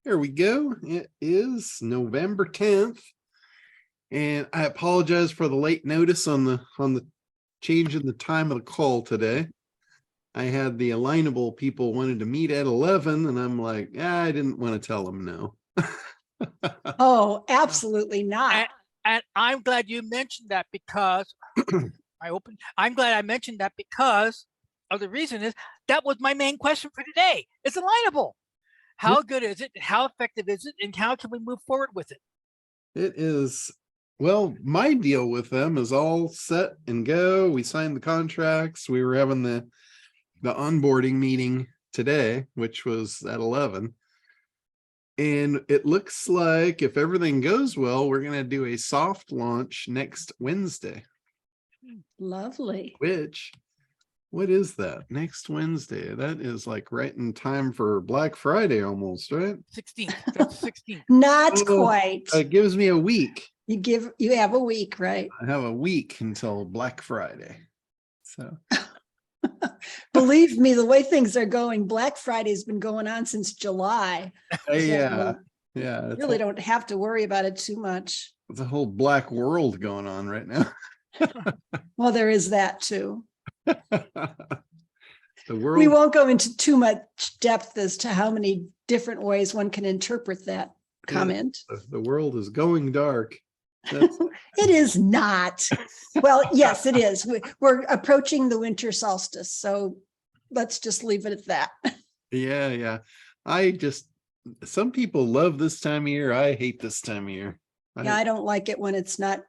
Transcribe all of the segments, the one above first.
Here we go. It is November 10th. And I apologize for the late notice on the change in the time of the call today. I had the Alignable people wanted to meet at 11, and I'm like, I didn't want to tell them no. Oh, absolutely not. And I'm glad you mentioned that because I'm glad I mentioned that because of the reason is that was my main question for today. It's Alignable. How good is it? How effective is it? And how can we move forward with it? It is, well, my deal with them is all set and go. We signed the contracts. We were having the onboarding meeting today, which was at 11. And it looks like if everything goes well, we're going to do a soft launch next Wednesday. Lovely. Which, what is that? Next Wednesday? That is like right in time for Black Friday almost, right? 16th. That's 16th. Not quite. It gives me a week. You have a week, right? I have a week until Black Friday. So believe me, the way things are going, Black Friday has been going on since July. yeah. Really don't have to worry about it too much. It's a whole black world going on right now. Well, there is that too. The world. We won't go into too much depth as to how many different ways one can interpret that comment. The world is going dark. It is not. Well, yes, it is. We're approaching the winter solstice, so let's just leave it at that. Yeah. Some people love this time of year. I hate this time of year. Yeah, I don't like it when it's not,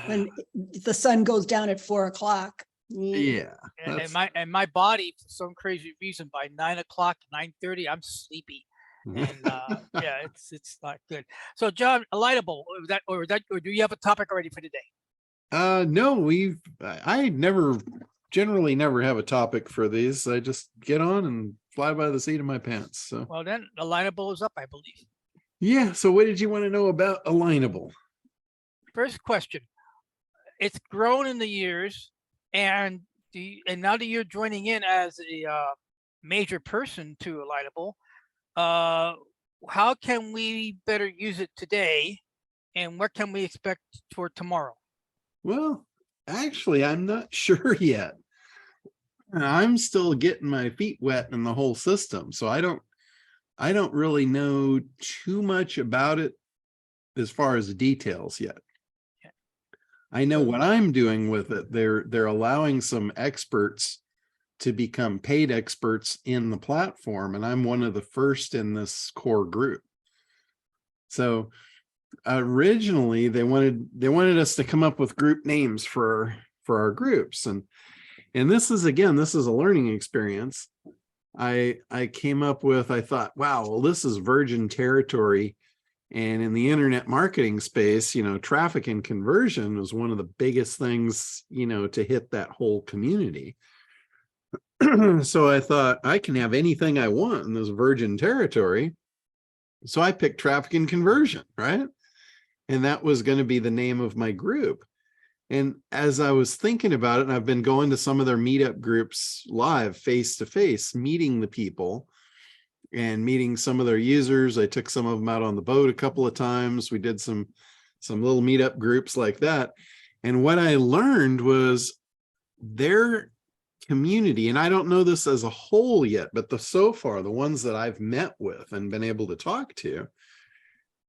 when the sun goes down at 4 o'clock. Yeah. And my body, for some crazy reason, by 9 o'clock, 9:30, I'm sleepy. And yeah, it's not good. So John, Alignable, or do you have a topic already for today? No, I generally never have a topic for these. I just get on and fly by the seat of my pants. So well, then Alignable is up, I believe. Yeah. So what did you want to know about Alignable? First question. It's grown in the years, and now that you're joining in as a major person to Alignable, how can we better use it today, and what can we expect for tomorrow? Well, actually, I'm not sure yet. I'm still getting my feet wet in the whole system, so I don't really know too much about it as far as the details yet. I know what I'm doing with it. They're allowing some experts to become paid experts in the platform, and I'm one of the first in this core group. So originally they wanted us to come up with group names for our groups, and this is a learning experience. I came up with, I thought, wow, well, this is virgin territory. And in the internet marketing space, traffic and conversion was one of the biggest things, to hit that whole community. So I thought I can have anything I want in this virgin territory. So I picked traffic and conversion, right? And that was going to be the name of my group. And as I was thinking about it, and I've been going to some of their meetup groups live, face to face, meeting the people and meeting some of their users. I took some of them out on the boat a couple of times. We did some little meetup groups like that. And what I learned was their community, and I don't know this as a whole yet, but so far, the ones that I've met with and been able to talk to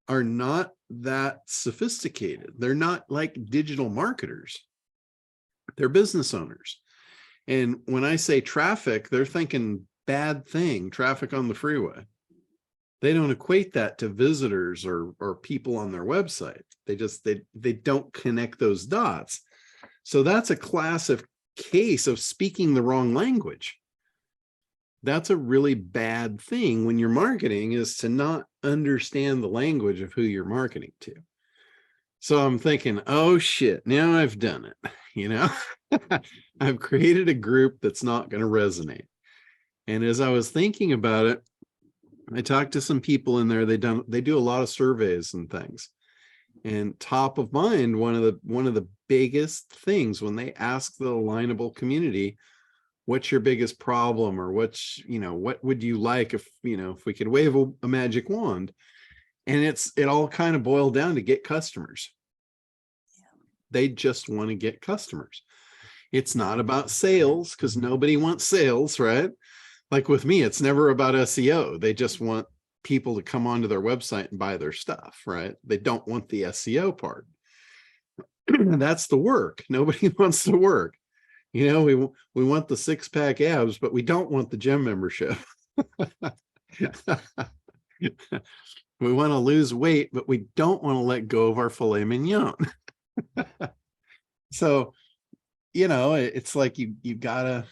are not that sophisticated. They're not like digital marketers. They're business owners. And when I say traffic, they're thinking bad thing, traffic on the freeway. They don't equate that to visitors or people on their website. They don't connect those dots. So that's a classic case of speaking the wrong language. That's a really bad thing when you're marketing, is to not understand the language of who you're marketing to. So I'm thinking, oh shit, now I've done it. I've created a group that's not going to resonate. And as I was thinking about it, I talked to some people in there. They do a lot of surveys and things. And top of mind, one of the biggest things when they ask the Alignable community, what's your biggest problem, or what's, what would you like if, if we could wave a magic wand. And it all kind of boiled down to get customers. They just want to get customers. It's not about sales, because nobody wants sales, right? Like with me, it's never about SEO. They just want people to come onto their website and buy their stuff, right? They don't want the SEO part. That's the work. Nobody wants to work. We want the 6-pack abs, but we don't want the gym membership. We want to lose weight, but we don't want to let go of our filet mignon. So, it's like you gotta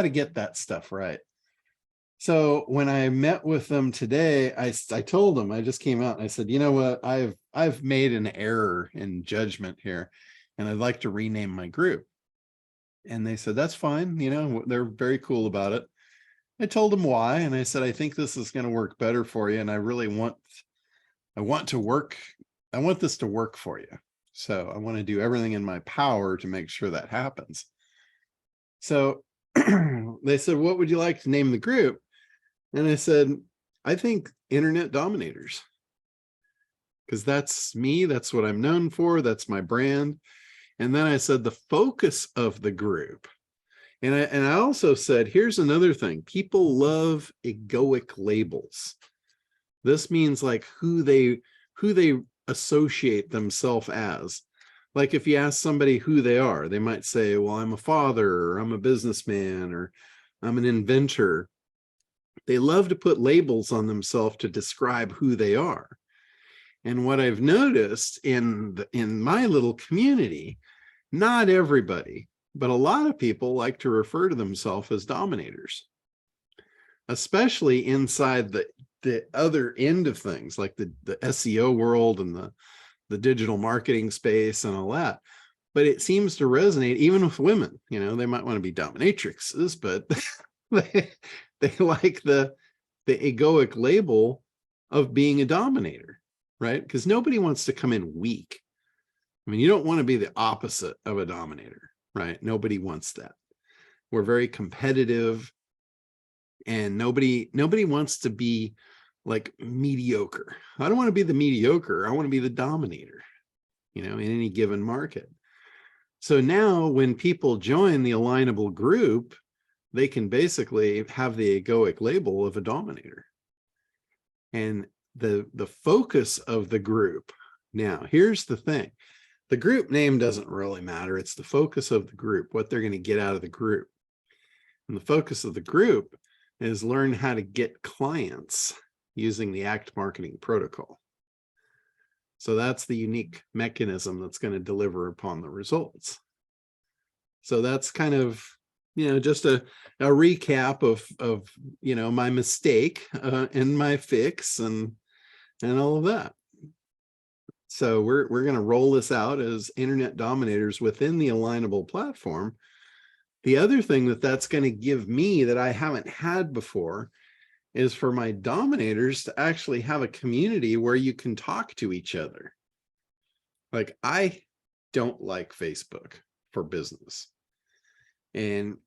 get that stuff right. So when I met with them today, I told them, I just came out and I said, you know what, I've made an error in judgment here, and I'd like to rename my group. And they said, that's fine. They're very cool about it. I told them why. And I said, I think this is going to work better for you. And I really want this to work for you. So I want to do everything in my power to make sure that happens. So they said, what would you like to name the group? And I said, I think Internet Dominators, because that's me. That's what I'm known for. That's my brand. And then I said, the focus of the group. And I also said, here's another thing. People love egoic labels. This means like who they associate themselves as. Like if you ask somebody who they are, they might say, well, I'm a father, or I'm a businessman, or I'm an inventor. They love to put labels on themselves to describe who they are. And what I've noticed in my little community, not everybody, but a lot of people like to refer to themselves as dominators, especially inside the other end of things, like the SEO world and the digital marketing space and all that. But it seems to resonate even with women. They might want to be dominatrixes, but they like the egoic label of being a dominator, right? Because nobody wants to come in weak. I mean, you don't want to be the opposite of a dominator, right? Nobody wants that. We're very competitive, and nobody wants to be like mediocre. I don't want to be the mediocre. I want to be the dominator, in any given market. So now when people join the Alignable group, they can basically have the egoic label of a dominator. And the focus of the group. Now, here's the thing. The group name doesn't really matter. It's the focus of the group, what they're going to get out of the group. And the focus of the group is learn how to get clients using the ACT marketing protocol. So that's the unique mechanism that's going to deliver upon the results. So that's kind of, just a recap of my mistake and my fix and all of that. So we're going to roll this out as Internet Dominators within the Alignable platform. The other thing that's going to give me that I haven't had before is for my dominators to actually have a community where you can talk to each other. Like, I don't like Facebook for business. And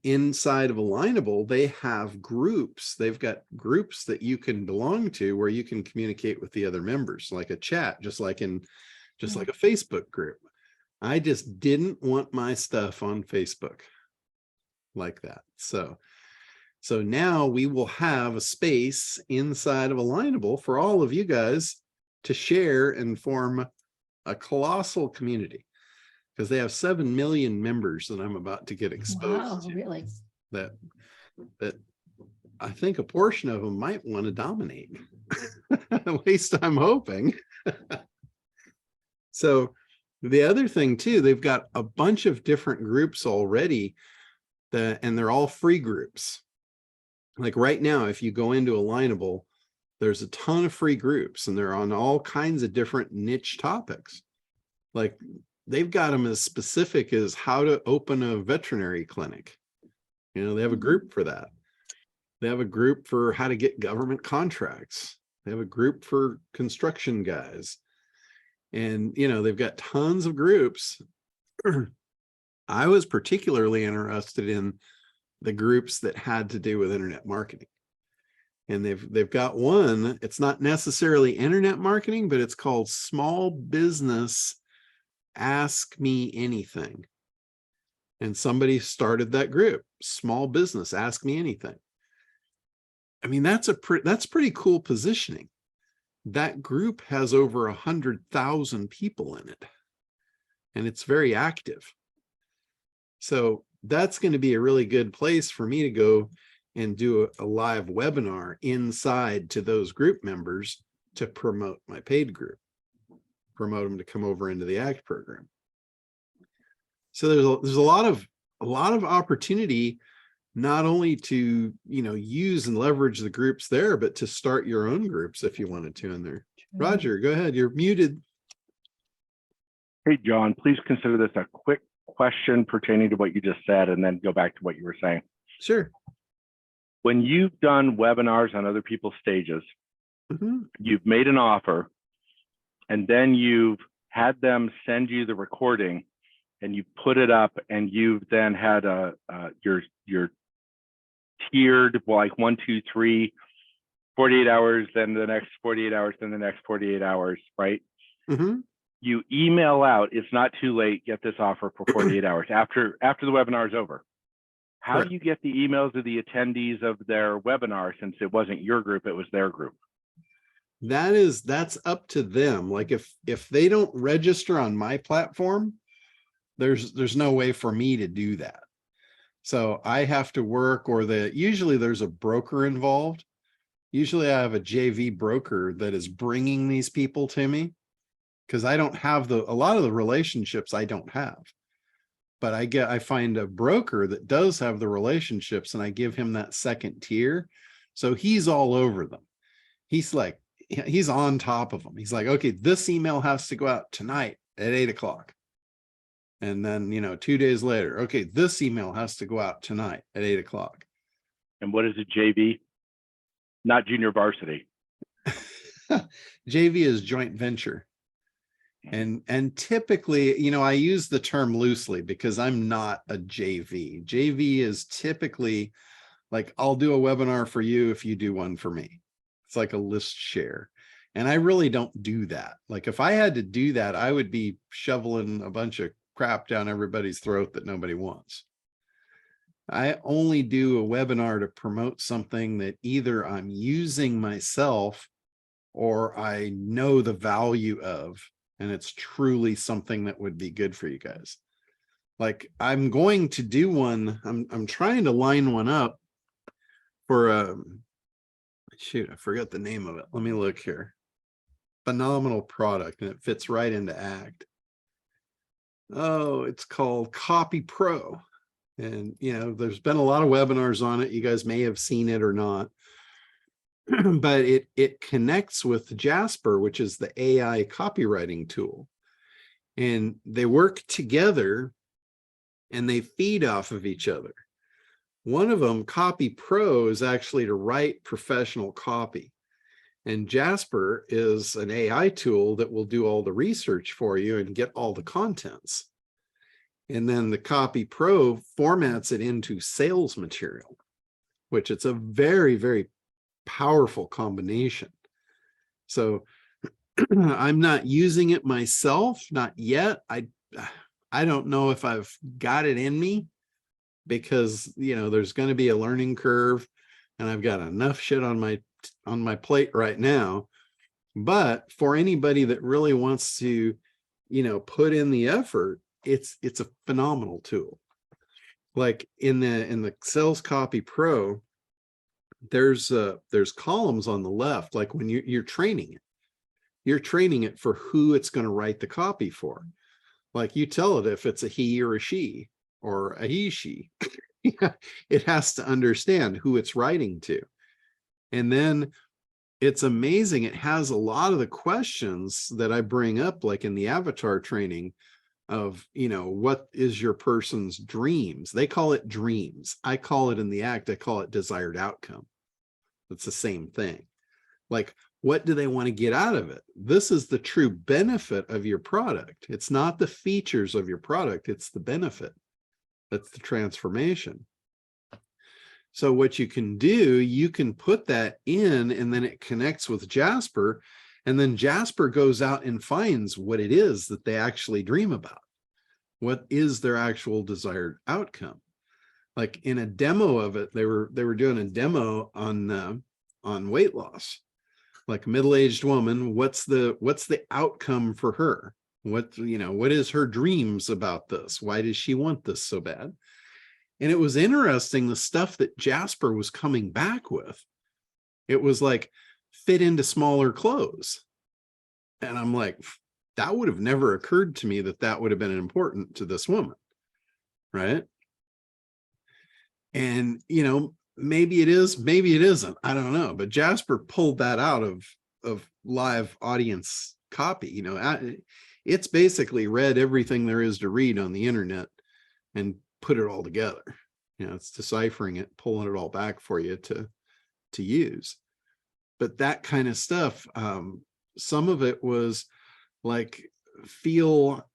inside of Alignable, they have groups. They've got groups that you can belong to where you can communicate with the other members, like a chat, just like a Facebook group. I just didn't want my stuff on Facebook like that. So now we will have a space inside of Alignable for all of you guys to share and form a colossal community, because they have 7 million members that I'm about to get exposed to. Really? That I think a portion of them might want to dominate. At least I'm hoping. So the other thing too, they've got a bunch of different groups already and they're all free groups. Like right now, if you go into Alignable, there's a ton of free groups and they're on all kinds of different niche topics. Like they've got them as specific as how to open a veterinary clinic. They have a group for that. They have a group for how to get government contracts. They have a group for construction guys. And, they've got tons of groups. I was particularly interested in the groups that had to do with internet marketing. And they've got one, it's not necessarily internet marketing, but it's called Small Business Ask Me Anything. And somebody started that group, Small Business Ask Me Anything. I mean, that's pretty cool positioning. That group has over 100,000 people in it, and it's very active. So that's going to be a really good place for me to go and do a live webinar inside to those group members to promote my paid group, promote them to come over into the ACT program. So there's a lot of opportunity, not only to, you know, use and leverage the groups there, but to start your own groups if you wanted to in there. Roger, go ahead. You're muted. Hey, John, please consider this a quick question pertaining to what you just said, and then go back to what you were saying. Sure. When you've done webinars on other people's stages, you've made an offer, and then you've had them send you the recording, and you put it up, and you've then had your tiered, like 1, 2, 3, 48 hours, then the next 48 hours, then the next 48 hours, right? You email out, it's not too late, get this offer for 48 hours after the webinar is over. How do you get the emails of the attendees of their webinar, since it wasn't your group, it was their group? That's up to them. Like if they don't register on my platform, there's no way for me to do that. So I have to work, or usually there's a broker involved. Usually I have a JV broker that is bringing these people to me, because I don't have a lot of the relationships I don't have. But I find a broker that does have the relationships, and I give him that second tier. So he's all over them. He's on top of them. He's like, okay, this email has to go out tonight at 8 o'clock. And then, you know, 2 days later, okay, this email has to go out tonight at 8 o'clock. And what is a JV? Not junior varsity. JV is joint venture. And typically, you know, I use the term loosely because I'm not a JV. JV is typically like, I'll do a webinar for you if you do one for me. It's like a list share. And I really don't do that. Like if I had to do that, I would be shoveling a bunch of crap down everybody's throat that nobody wants. I only do a webinar to promote something that either I'm using myself or I know the value of, and it's truly something that would be good for you guys. Like I'm going to do one, I'm trying to line one up for shoot, I forgot the name of it. Let me look here. Phenomenal product, and it fits right into ACT. Oh, it's called Copy Pro. And you know, there's been a lot of webinars on it. You guys may have seen it or not. But it connects with Jasper, which is the AI copywriting tool. And they work together and they feed off of each other. One of them, Copy Pro, is actually to write professional copy. And Jasper is an AI tool that will do all the research for you and get all the contents. And then the Copy Pro formats it into sales material, which it's a very, very powerful combination. So I'm not using it myself, not yet. I don't know if I've got it in me, because you know there's going to be a learning curve, and I've got enough shit on my plate right now. But for anybody that really wants to, you know, put in the effort, it's a phenomenal tool. Like in the Sales Copy Pro, there's columns on the left. Like when you're training it for who it's going to write the copy for. Like you tell it if it's a he or a she or a he, she. It has to understand who it's writing to. And then it's amazing. It has a lot of the questions that I bring up, like in the avatar training of, you know, what is your person's dreams? They call it dreams. I call it in the ACT, I call it desired outcome. It's the same thing. Like, what do they want to get out of it? This is the true benefit of your product. It's not the features of your product. It's the benefit. That's the transformation. So what you can do, you can put that in, and then it connects with Jasper, and then Jasper goes out and finds what it is that they actually dream about. What is their actual desired outcome? Like in a demo of it, they were doing a demo on weight loss. Like a middle-aged woman, what's the outcome for her? What is her dreams about this? Why does she want this so bad? And it was interesting, the stuff that Jasper was coming back with. It was like fit into smaller clothes. And I'm like, that would have never occurred to me that would have been important to this woman. Right. And, maybe it is, maybe it isn't. I don't know. But Jasper pulled that out of live audience copy. It's basically read everything there is to read on the internet and put it all together. It's deciphering it, pulling it all back for you to use. But that kind of stuff, some of it was like, feel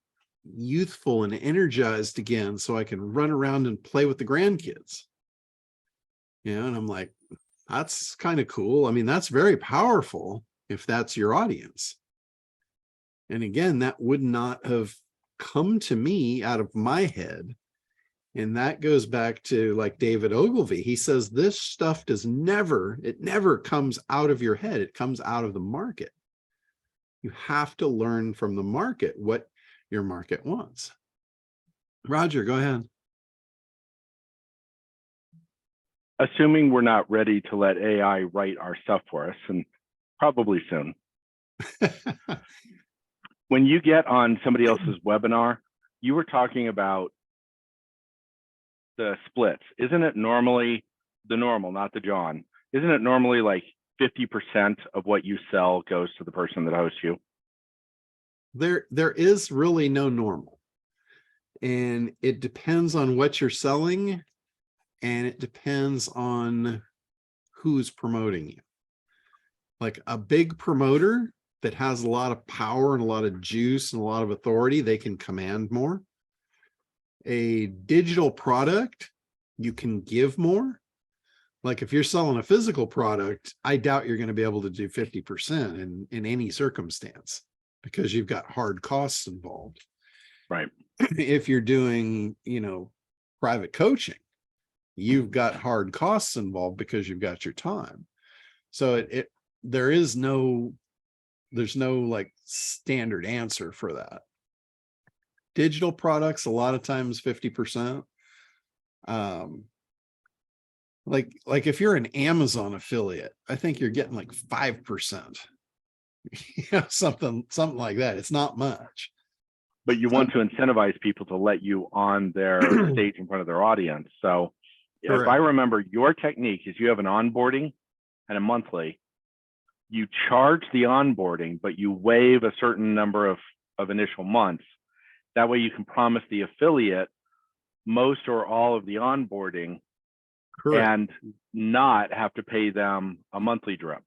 youthful and energized again so I can run around and play with the grandkids. And I'm like, that's kind of cool. I mean, that's very powerful if that's your audience. And again, that would not have come to me out of my head. And that goes back to like David Ogilvy. He says this stuff never comes out of your head. It comes out of the market. You have to learn from the market what your market wants. Roger, go ahead. Assuming we're not ready to let AI write our stuff for us, and probably soon. When you get on somebody else's webinar, you were talking about the splits. Isn't it normally the normal, not the John? Isn't it normally like 50% of what you sell goes to the person that hosts you? There is really no normal. And it depends on what you're selling, and it depends on who's promoting you. Like a big promoter that has a lot of power and a lot of juice and a lot of authority, they can command more. A digital product, you can give more. Like if you're selling a physical product, I doubt you're going to be able to do 50% in any circumstance, because you've got hard costs involved. Right. If you're doing, private coaching, you've got hard costs involved because you've got your time. So there's no like standard answer for that. Digital products, a lot of times 50%. Like if you're an Amazon affiliate, I think you're getting like 5%. Something like that. It's not much. But you want to incentivize people to let you on their stage in front of their audience. So Correct. If I remember, your technique is you have an onboarding and a monthly. You charge the onboarding, but you waive a certain number of initial months. That way you can promise the affiliate most or all of the onboarding. Correct. And not have to pay them a monthly drip.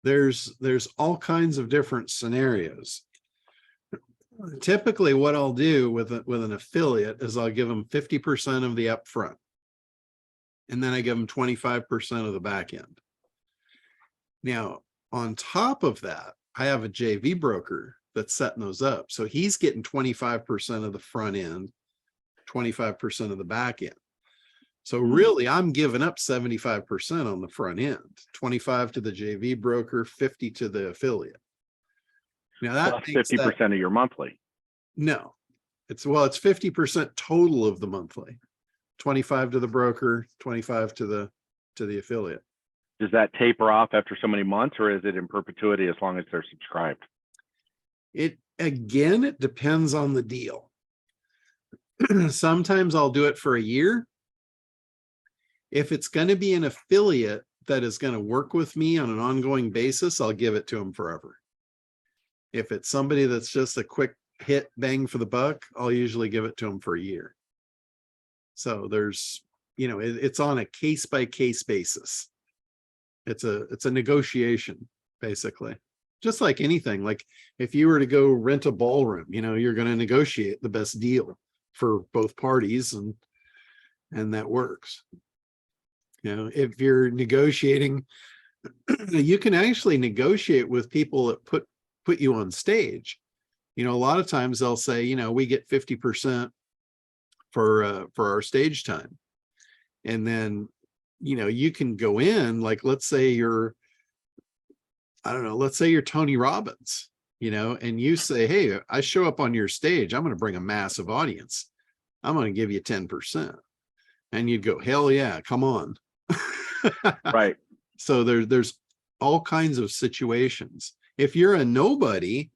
There's all kinds of different scenarios. Typically what I'll do with an affiliate is I'll give them 50% of the upfront, and then I give them 25% of the back end. Now, on top of that, I have a JV broker that's setting those up. So he's getting 25% of the front end, 25% of the back end. So really, I'm giving up 75% on the front end, 25 to the JV broker, 50 to the affiliate. Now that 50% of your monthly. No, it's 50% total of the monthly, 25 to the broker, 25 to the affiliate. Does that taper off after so many months, or is it in perpetuity as long as they're subscribed? It depends on the deal. Sometimes I'll do it for a year. If it's going to be an affiliate that is going to work with me on an ongoing basis, I'll give it to them forever. If it's somebody that's just a quick hit, bang for the buck, I'll usually give it to them for a year. So there's, it's on a case by case basis. It's a negotiation, basically. Just like anything, like if you were to go rent a ballroom, you're going to negotiate the best deal for both parties, and that works. You know, if you're negotiating, you can actually negotiate with people that put you on stage. You know, a lot of times they'll say, you know, we get 50% for our stage time. And then, you know, you can go in, like, let's say you're, I don't know, let's say you're Tony Robbins, you know, and you say, hey, I show up on your stage, I'm going to bring a massive audience. I'm going to give you 10%. And you'd go, hell yeah, come on. Right. So there's all kinds of situations. If you're a nobody,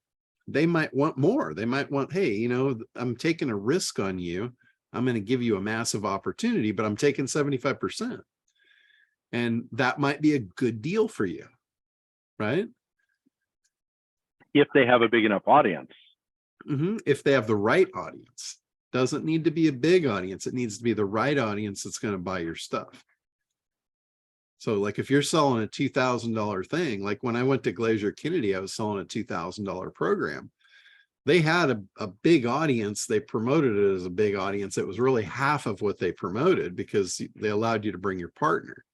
they might want more. They might want, hey, you know, I'm taking a risk on you. I'm going to give you a massive opportunity, but I'm taking 75%. And that might be a good deal for you, right? If they have a big enough audience. If they have the right audience. Doesn't need to be a big audience. It needs to be the right audience that's going to buy your stuff. So like if you're selling a $2,000 thing, like when I went to Glacier Kennedy, I was selling a $2,000 program. They had a big audience. They promoted it as a big audience. It was really half of what they promoted because they allowed you to bring your partner.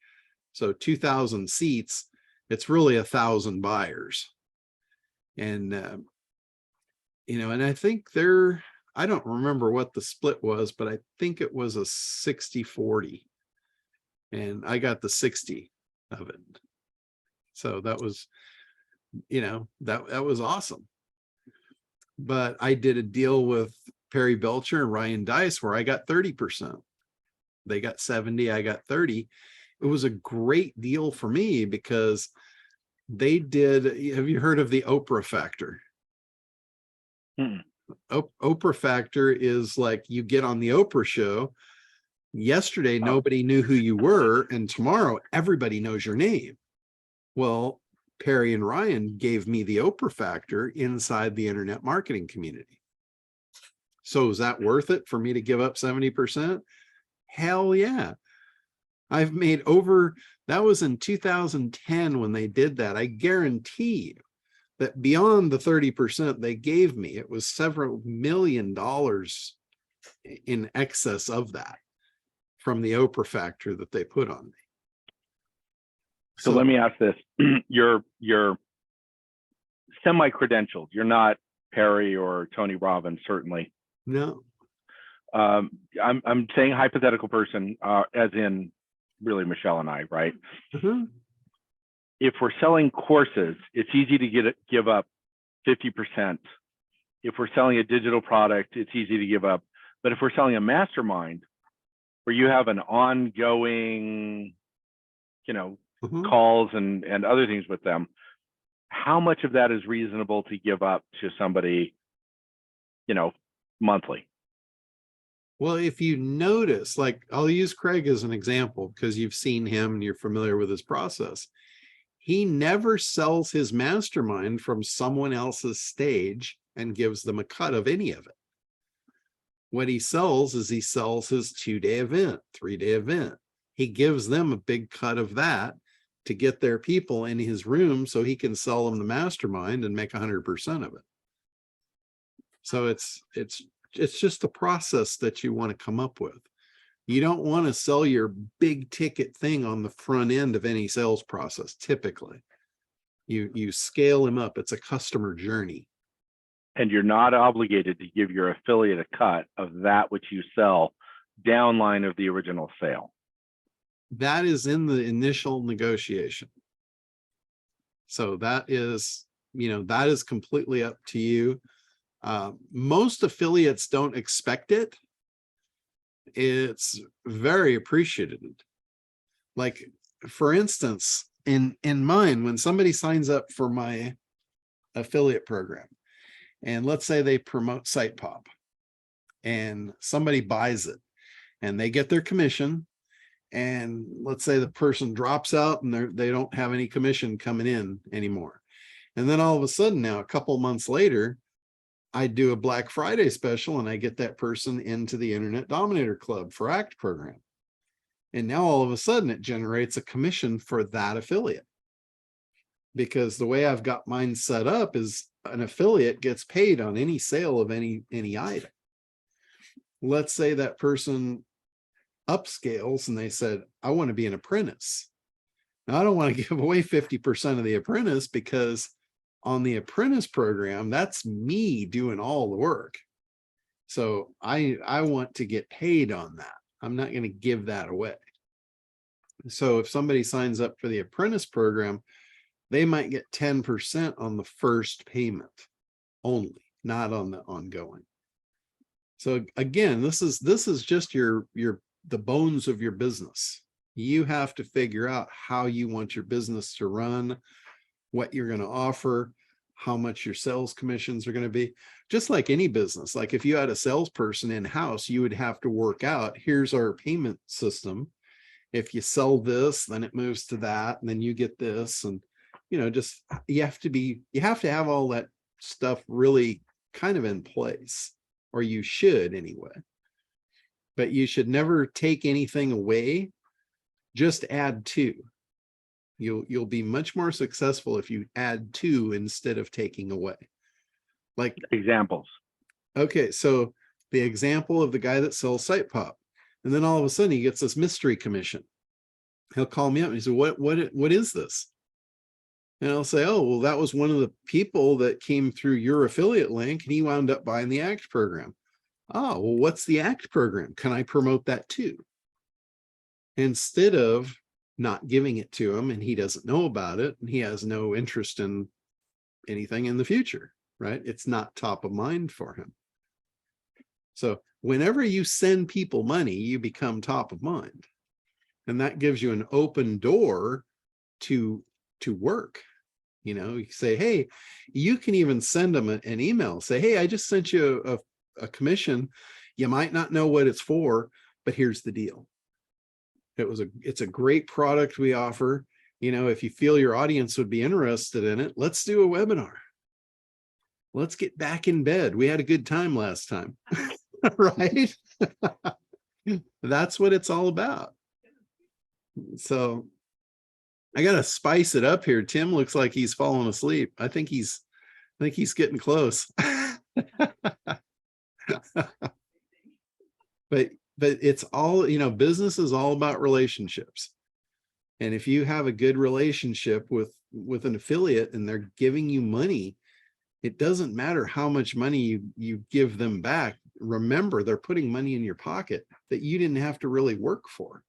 So 2,000 seats, it's really 1,000 buyers. And, you know, and I think I don't remember what the split was, but I think it was a 60-40. And I got the 60 of it. So that was, you know, that was awesome. But I did a deal with Perry Belcher and Ryan Dice where I got 30%. They got 70, I got 30. It was a great deal for me because they did, have you heard of the Oprah factor? Oprah factor is like you get on the Oprah show. Yesterday, nobody knew who you were, and tomorrow everybody knows your name. Well, Perry and Ryan gave me the Oprah factor inside the internet marketing community. So is that worth it for me to give up 70%? Hell yeah. I've made over, that was in 2010 when they did that. I guarantee you that beyond the 30% they gave me, it was several $million in excess of that from the Oprah factor that they put on me. So let me ask this. You're semi-credentialed. You're not Perry or Tony Robbins, certainly. No. I'm saying hypothetical person, as in really Michelle and I, right? If we're selling courses, it's easy to give up 50%. If we're selling a digital product, it's easy to give up. But if we're selling a mastermind, where you have an ongoing, you know, calls and other things with them, how much of that is reasonable to give up to somebody, you know, monthly? Well, if you notice, like I'll use Craig as an example because you've seen him and you're familiar with his process. He never sells his mastermind from someone else's stage and gives them a cut of any of it. What he sells is he sells his 2-day event, 3-day event. He gives them a big cut of that to get their people in his room so he can sell them the mastermind and make 100% of it. So it's just the process that you want to come up with. You don't want to sell your big ticket thing on the front end of any sales process. Typically, you scale him up. It's a customer journey. And you're not obligated to give your affiliate a cut of that which you sell downline of the original sale. That is in the initial negotiation. So that is, you know, that is completely up to you. Most affiliates don't expect it. It's very appreciated. Like, for instance, in mine, when somebody signs up for my affiliate program, and let's say they promote SitePop and somebody buys it and they get their commission, and let's say the person drops out and they don't have any commission coming in anymore. And then all of a sudden now, a couple months later, I do a Black Friday special and I get that person into the Internet Dominator Club for ACT program. And now all of a sudden it generates a commission for that affiliate. Because the way I've got mine set up is an affiliate gets paid on any sale of any item. Let's say that person upscales and they said, I want to be an apprentice. Now, I don't want to give away 50% of the apprentice, because on the apprentice program, that's me doing all the work. So I want to get paid on that. I'm not going to give that away. So if somebody signs up for the apprentice program, they might get 10% on the first payment only, not on the ongoing. So again, this is just the bones of your business. You have to figure out how you want your business to run, what you're going to offer, how much your sales commissions are going to be. Just like any business, like if you had a salesperson in-house, you would have to work out, here's our payment system. If you sell this, then it moves to that, and then you get this. And, just, you have to have all that stuff really kind of in place, or you should anyway. But you should never take anything away, just add to. You'll be much more successful if you add to instead of taking away. Like examples. Okay, so the example of the guy that sells Site Pop, and then all of a sudden he gets this mystery commission. He'll call me up and he said, what is this? And I'll say, oh, well, that was one of the people that came through your affiliate link, and he wound up buying the ACT program. Oh, well, what's the ACT program? Can I promote that too? Instead of not giving it to him, and he doesn't know about it, and he has no interest in anything in the future, right? It's not top of mind for him. So whenever you send people money, you become top of mind. And that gives you an open door to work. You say, hey, you can even send them an email, say, hey, I just sent you a commission. You might not know what it's for, but here's the deal. It's a great product we offer. If you feel your audience would be interested in it, let's do a webinar. Let's get back in bed. We had a good time last time, right? That's what it's all about. So I got to spice it up here. Tim looks like he's falling asleep. I think he's getting close. But it's all, business is all about relationships. And if you have a good relationship with an affiliate and they're giving you money, it doesn't matter how much money you give them back. Remember, they're putting money in your pocket that you didn't have to really work for.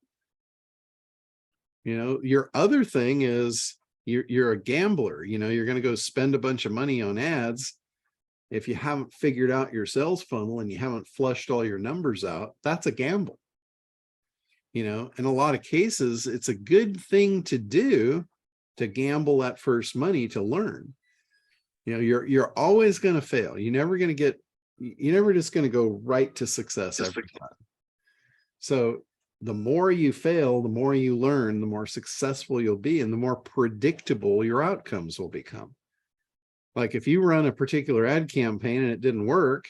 Your other thing is you're a gambler. You're going to go spend a bunch of money on ads. If you haven't figured out your sales funnel and you haven't flushed all your numbers out, that's a gamble. In a lot of cases, it's a good thing to do, to gamble that first money to learn. You're always going to fail. You're never just going to go right to success every time. So the more you fail, the more you learn, the more successful you'll be, and the more predictable your outcomes will become. Like if you run a particular ad campaign and it didn't work,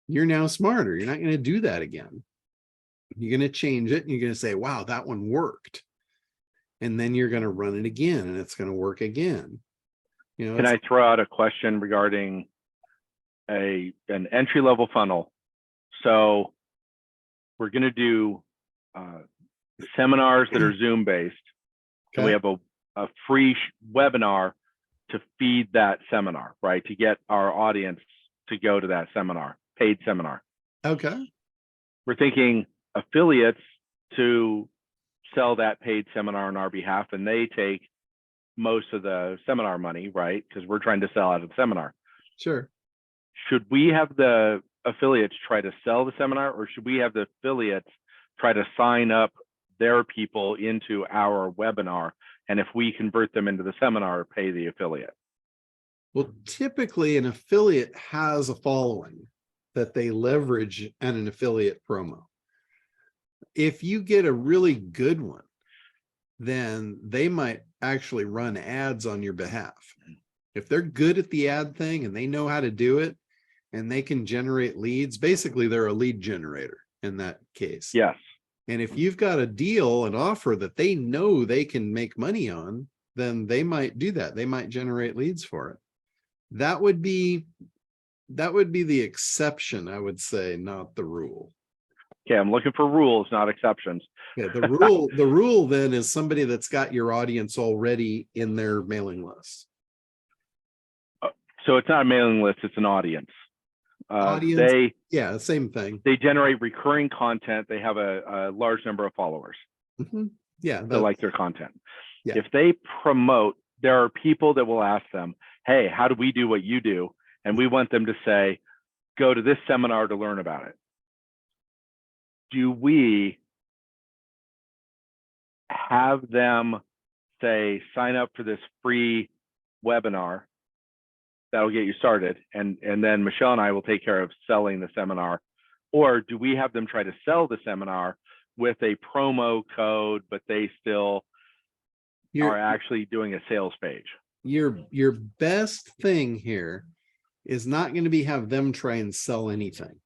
you're now smarter. You're not going to do that again. You're going to change it and you're going to say, wow, that one worked. And then you're going to run it again and it's going to work again. Can I throw out a question regarding an entry-level funnel? So we're going to do seminars that are Zoom-based. Okay. And we have a free webinar to feed that seminar, right? To get our audience to go to that seminar, paid seminar. Okay. We're thinking affiliates to sell that paid seminar on our behalf, and they take most of the seminar money, right? Because we're trying to sell out of the seminar. Sure. Should we have the affiliates try to sell the seminar, or should we have the affiliates try to sign up their people into our webinar? And if we convert them into the seminar, pay the affiliate? Well, typically an affiliate has a following that they leverage at an affiliate promo. If you get a really good one, then they might actually run ads on your behalf. If they're good at the ad thing and they know how to do it and they can generate leads, basically they're a lead generator in that case. Yes. And if you've got a deal, an offer that they know they can make money on, then they might do that. They might generate leads for it. That would be the exception, I would say, not the rule. Okay, I'm looking for rules, not exceptions. Yeah, the rule then is somebody that's got your audience already in their mailing list. So it's not a mailing list, it's an audience. Audience, yeah, same thing. They generate recurring content. They have a large number of followers. Mhm. Yeah, They like their content. Yeah. If they promote, there are people that will ask them, hey, how do we do what you do? And we want them to say, go to this seminar to learn about it. Do we have them say, sign up for this free webinar that'll get you started, and then Michelle and I will take care of selling the seminar? Or do we have them try to sell the seminar with a promo code, but they still are actually doing a sales page? Your best thing here is not going to be have them try and sell anything.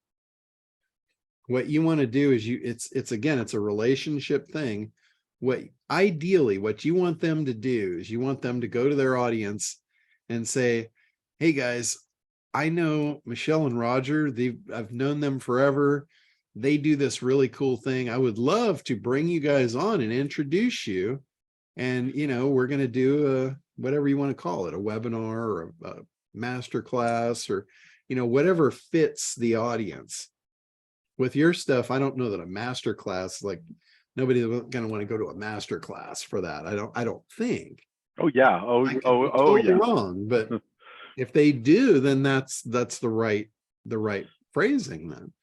What you want to do is it's again, it's a relationship thing. Ideally, what you want them to do is you want them to go to their audience and say, hey guys, I know Michelle and Roger, I've known them forever. They do this really cool thing. I would love to bring you guys on and introduce you. And, we're going to do whatever you want to call it, a webinar or a master class, or, whatever fits the audience. With your stuff, I don't know that a master class, like nobody's going to want to go to a master class for that. I don't think. Oh yeah. Totally Yeah. Wrong, but if they do, then that's the right phrasing then.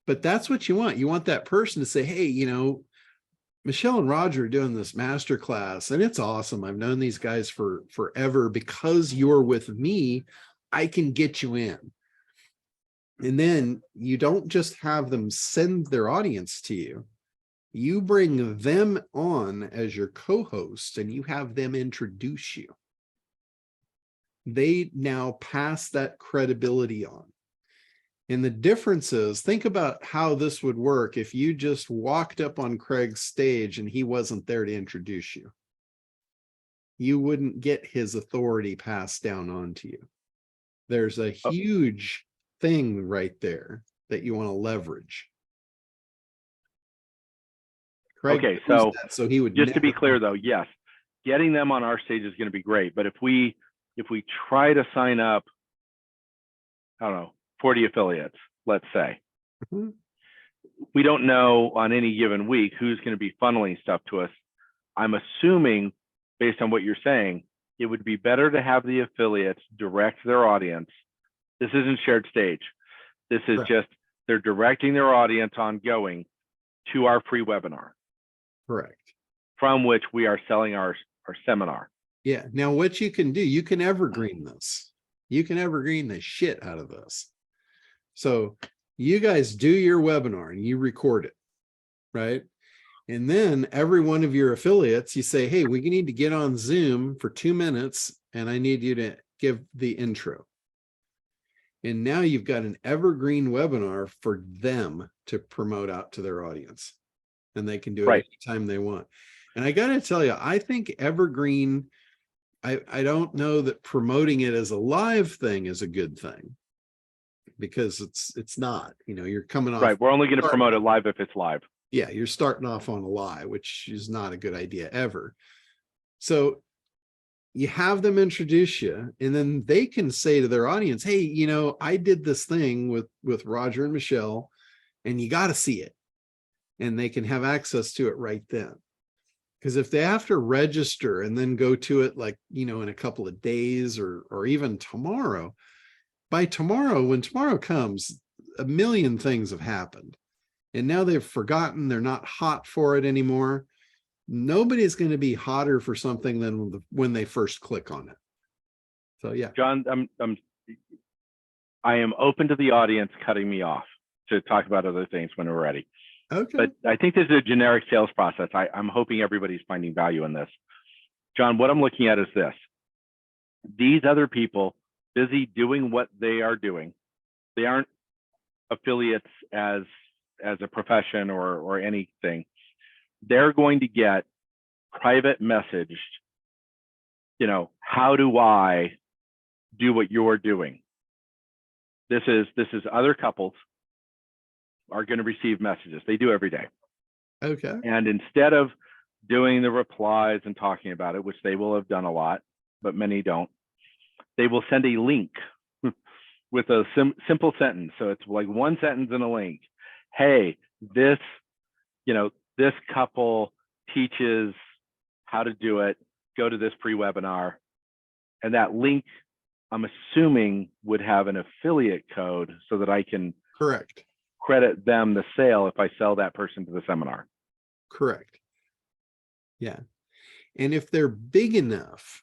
But that's what you want. You want that person to say, hey, Michelle and Roger are doing this master class and it's awesome. I've known these guys for forever. Because you're with me, I can get you in. And then you don't just have them send their audience to you. You bring them on as your co-host and you have them introduce you. They now pass that credibility on. And the difference is, think about how this would work if you just walked up on Craig's stage and he wasn't there to introduce you. You wouldn't get his authority passed down onto you. There's a huge thing right there that you want to leverage. Craig, okay, so he would just to be clear though, yes, getting them on our stage is going to be great. But if we try to sign up, I don't know, 40 affiliates, let's say, we don't know on any given week who's going to be funneling stuff to us. I'm assuming, based on what you're saying, it would be better to have the affiliates direct their audience. This isn't shared stage. This is just, they're directing their audience ongoing to our free webinar. Correct. From which we are selling our seminar. Yeah. Now what you can do, you can evergreen this. You can evergreen the shit out of this. So you guys do your webinar and you record it, right? And then every one of your affiliates, you say, hey, we need to get on Zoom for 2 minutes and I need you to give the intro. And now you've got an evergreen webinar for them to promote out to their audience. And they can do it anytime they want. And I got to tell you, I think evergreen, I don't know that promoting it as a live thing is a good thing, because it's not, you're coming off. Right. We're only going to promote it live if it's live. Yeah. You're starting off on a lie, which is not a good idea ever. So you have them introduce you, and then they can say to their audience, hey, I did this thing with Roger and Michelle, and you got to see it. And they can have access to it right then. Because if they have to register and then go to it like, in a couple of days or even tomorrow, by tomorrow, when tomorrow comes, a million things have happened. And now they've forgotten, they're not hot for it anymore. Nobody's going to be hotter for something than when they first click on it. So yeah. John, I am open to the audience cutting me off to talk about other things when we're ready. Okay. But I think this is a generic sales process. I'm hoping everybody's finding value in this. John, what I'm looking at is this. These other people busy doing what they are doing, they aren't affiliates as a profession or anything. They're going to get private messaged, how do I do what you're doing? This is other couples are going to receive messages. They do every day. Okay. And instead of doing the replies and talking about it, which they will have done a lot, but many don't, they will send a link with a simple sentence. So it's like one sentence and a link. Hey, this, this couple teaches how to do it. Go to this free webinar. And that link, I'm assuming, would have an affiliate code so that I can Correct. credit them the sale if I sell that person to the seminar. Correct. Yeah. And if they're big enough,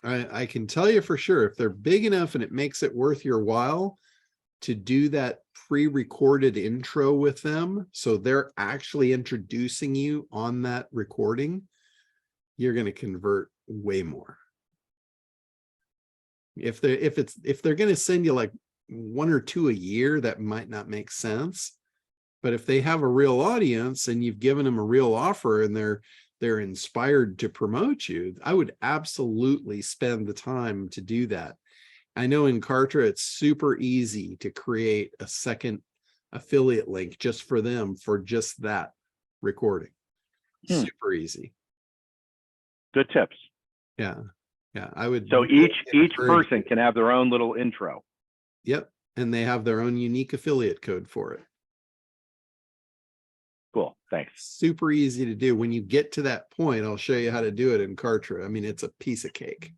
I can tell you for sure, if they're big enough and it makes it worth your while to do that pre-recorded intro with them, so they're actually introducing you on that recording, you're going to convert way more. If they're going to send you like 1 or 2 a year, that might not make sense. But if they have a real audience and you've given them a real offer and they're inspired to promote you, I would absolutely spend the time to do that. I know in Kartra, it's super easy to create a second affiliate link just for them for just that recording. Super easy. Good tips. Yeah. Yeah. I would. So each encourage person you. can have their own little intro. Yep. And they have their own unique affiliate code for it. Cool. Thanks. Super easy to do. When you get to that point, I'll show you how to do it in Kartra. I mean, it's a piece of cake.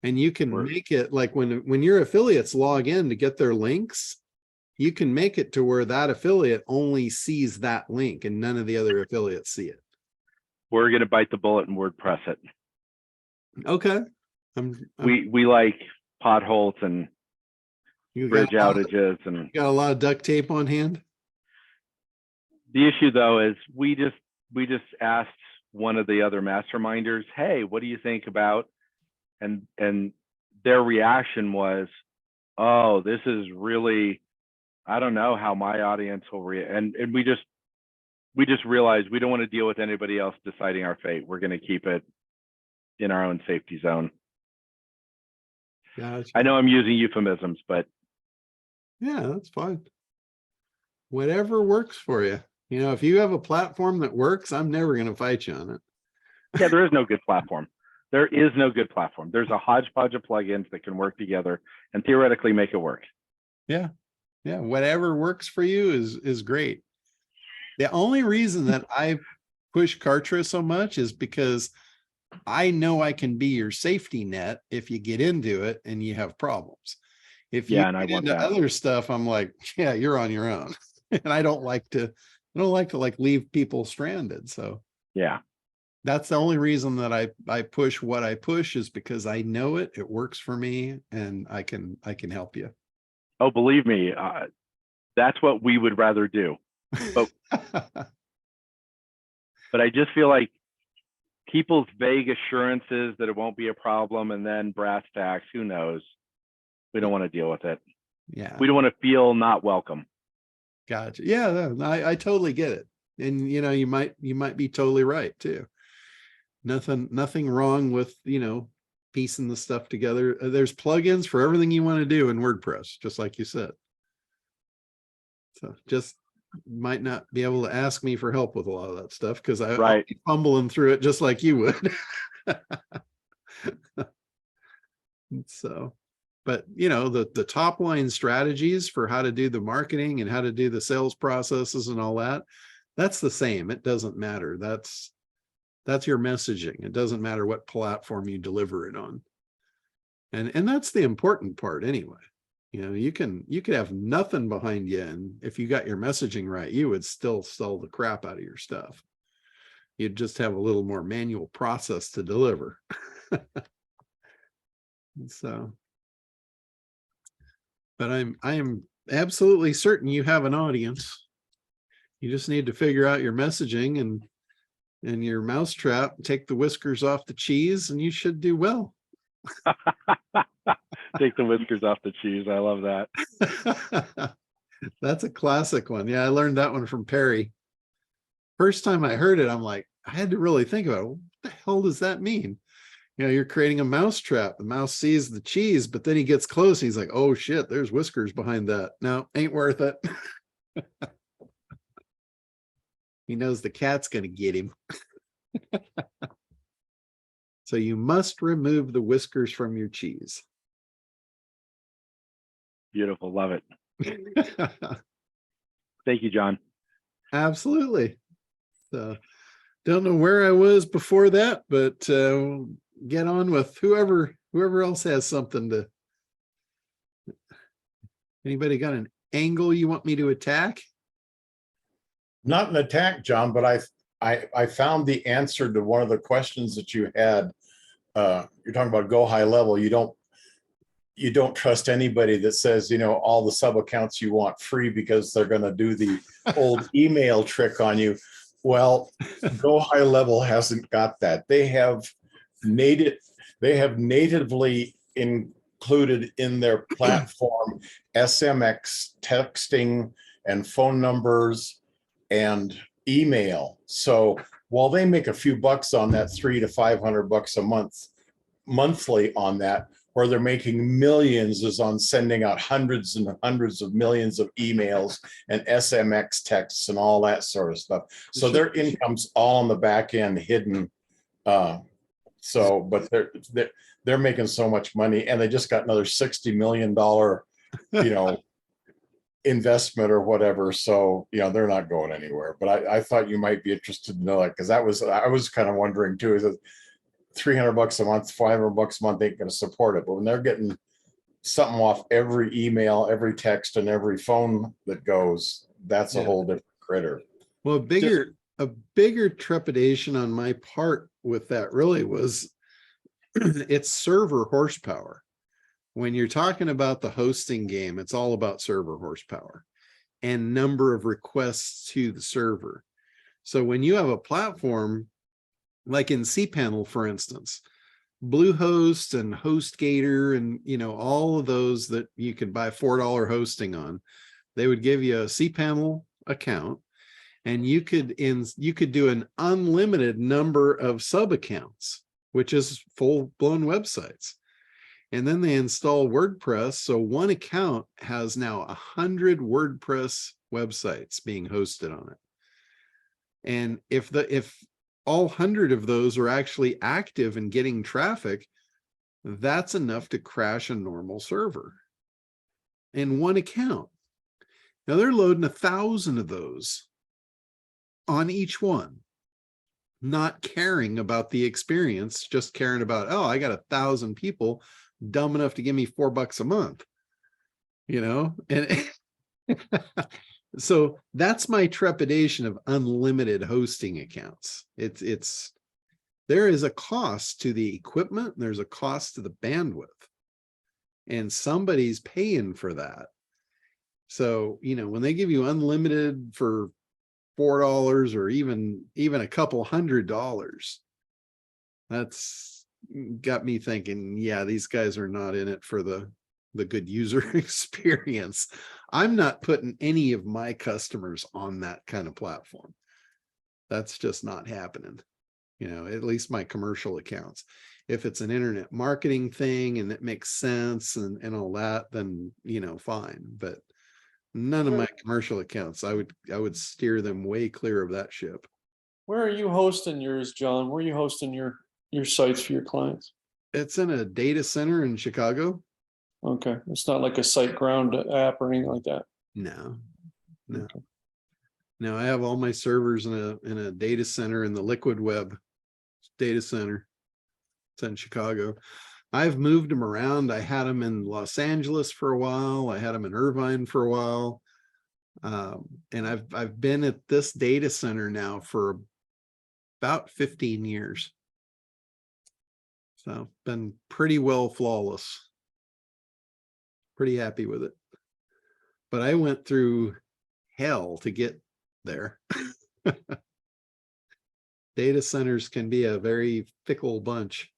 And you can make it like when your affiliates log in to get their links, you can make it to where that affiliate only sees that link and none of the other affiliates see it. We're going to bite the bullet and WordPress it. Okay. We like potholes and bridge outages, and got a lot of duct tape on hand. the issue though is we just asked one of the other masterminders, hey, what do you think about, and their reaction was, oh, this is really, I don't know how my audience will react. And we just realized we don't want to deal with anybody else deciding our fate. We're going to keep it in our own safety zone. Gotcha. I know I'm using euphemisms, but yeah, that's fine. Whatever works for you. You know, if you have a platform that works, I'm never going to fight you on it. yeah, there is no good platform. There is no good platform. There's a hodgepodge of plugins that can work together and theoretically make it work. Yeah. Yeah. Whatever works for you is great. The only reason that I push Kartra so much is because I know I can be your safety net if you get into it and you have problems. If you get into other stuff, I'm like, yeah, you're on your own. And I don't like to like leave people stranded. So yeah, that's the only reason that I push what I push, is because I know it works for me and I can help you. Oh, believe me, that's what we would rather do. But I just feel like people's vague assurances that it won't be a problem, and then brass tacks, who knows? We don't want to deal with it. Yeah. We don't want to feel not welcome. Gotcha. Yeah, I totally get it. And you know, you might be totally right too. Nothing wrong with, you know, piecing the stuff together. There's plugins for everything you want to do in WordPress, just like you said. So just might not be able to ask me for help with a lot of that stuff because I'll be fumbling through it just like you would. So, but you know, the top line strategies for how to do the marketing and how to do the sales processes and all that, that's the same. It doesn't matter. That's your messaging. It doesn't matter what platform you deliver it on. And that's the important part anyway. You know, you could have nothing behind you, and if you got your messaging right, you would still sell the crap out of your stuff. You'd just have a little more manual process to deliver. So, but I am absolutely certain you have an audience. You just need to figure out your messaging and your mousetrap, take the whiskers off the cheese, and you should do well. Take the whiskers off the cheese. I love that. That's a classic one. Yeah, I learned that one from Perry. First time I heard it, I'm like, I had to really think about it. What the hell does that mean? You know, you're creating a mouse trap. The mouse sees the cheese, but then he gets close. He's like, oh shit, there's whiskers behind that. No, ain't worth it. He knows the cat's going to get him. So you must remove the whiskers from your cheese. Beautiful. Love it. Thank you, John. Absolutely. So don't know where I was before that, but we'll get on with whoever else has something to. Anybody got an angle you want me to attack? Not an attack, John, but I found the answer to one of the questions that you had. You're talking about go high level. You don't trust anybody that says, all the sub accounts you want free because they're going to do the old email trick on you. Well, go high level hasn't got that. They have natively included in their platform SMX texting and phone numbers and email. So while they make a few bucks on that, $300 to $500 a month, monthly on that, where they're making millions is on sending out hundreds and hundreds of millions of emails and SMX texts and all that sort of stuff. So their income's all on the back end hidden. But they're making so much money, and they just got another $60 million, investment or whatever. So, they're not going anywhere, but I thought you might be interested to know that, because I was kind of wondering too, is it $300 a month, $500 a month ain't going to support it. But when they're getting something off every email, every text, and every phone that goes, that's a whole different critter. Well, a bigger trepidation on my part with that really was it's server horsepower. When you're talking about the hosting game, it's all about server horsepower and number of requests to the server. So when you have a platform like in cPanel, for instance, Bluehost and HostGator and all of those that you could buy $4 hosting on, they would give you a cPanel account, and you could do an unlimited number of sub accounts, which is full-blown websites. And then they install WordPress. So one account has now 100 WordPress websites being hosted on it. And if all 100 of those are actually active and getting traffic, that's enough to crash a normal server in one account. Now they're loading 1,000 of those on each one, not caring about the experience, just caring about, oh, I got 1,000 people dumb enough to give me $4 a month, and so that's my trepidation of unlimited hosting accounts. There is a cost to the equipment, there's a cost to the bandwidth, and somebody's paying for that. So, when they give you unlimited for $4 or even a couple $100, that's got me thinking, yeah, these guys are not in it for the good user experience. I'm not putting any of my customers on that kind of platform. That's just not happening. At least my commercial accounts. If it's an internet marketing thing and it makes sense and all that, then, fine. But none of my commercial accounts, I would steer them way clear of that ship. Where are you hosting yours, John? Where are you hosting your sites for your clients? It's in a data center in Chicago. Okay. It's not like a SiteGround app or anything like that. No. Okay. No, I have all my servers in a data center in the Liquid Web data center. It's in Chicago. I've moved them around. I had them in Los Angeles for a while. I had them in Irvine for a while. And I've been at this data center now for about 15 years. So been pretty well flawless. Pretty happy with it. But I went through hell to get there. Data centers can be a very fickle bunch.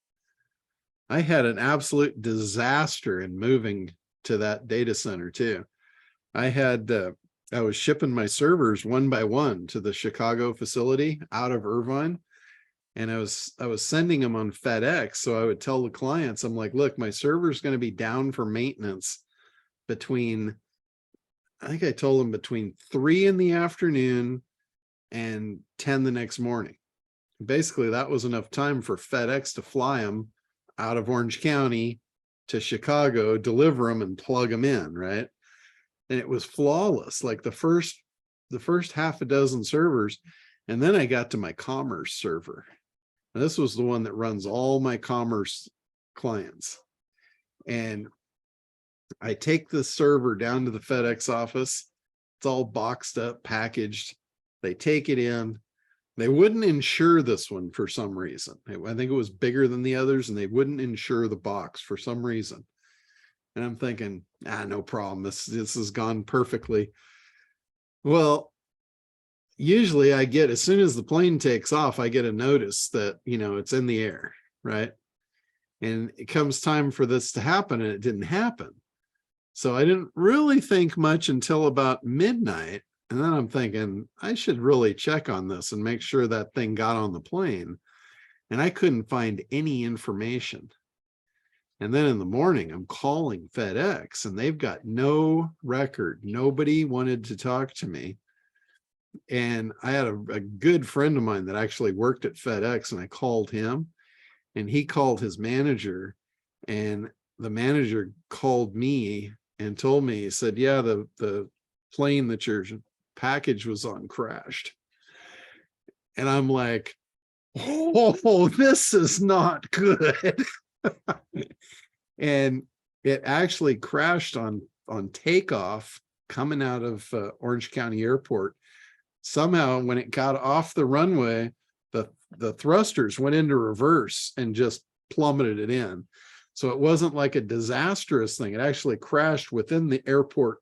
I had an absolute disaster in moving to that data center too. I was shipping my servers one by one to the Chicago facility out of Irvine. And I was sending them on Fedex. So I would tell the clients, I'm like, look, my server's going to be down for maintenance between I think I told them between 3 in the afternoon and 10 the next morning. Basically, that was enough time for FedEx to fly them out of Orange County to Chicago, deliver them and plug them in, right? And it was flawless, like the first half a dozen servers. And then I got to my commerce server. And this was the one that runs all my commerce clients. And I take the server down to the FedEx office. It's all boxed up, packaged. They take it in. They wouldn't insure this one for some reason. I think it was bigger than the others, and they wouldn't insure the box for some reason. And I'm thinking, no problem. This has gone perfectly. Well, usually I get, as soon as the plane takes off, I get a notice that, it's in the air, right? And it comes time for this to happen, and it didn't happen. So I didn't really think much until about midnight. And then I'm thinking, I should really check on this and make sure that thing got on the plane. And I couldn't find any information. And then in the morning, I'm calling FedEx, and they've got no record. Nobody wanted to talk to me. And I had a good friend of mine that actually worked at FedEx, and I called him, and he called his manager, and the manager called me and told me, he said, yeah, the plane that your package was on crashed. And I'm like, oh, this is not good. And it actually crashed on takeoff coming out of Orange County Airport. Somehow when it got off the runway, the thrusters went into reverse and just plummeted it in. So it wasn't like a disastrous thing. It actually crashed within the airport,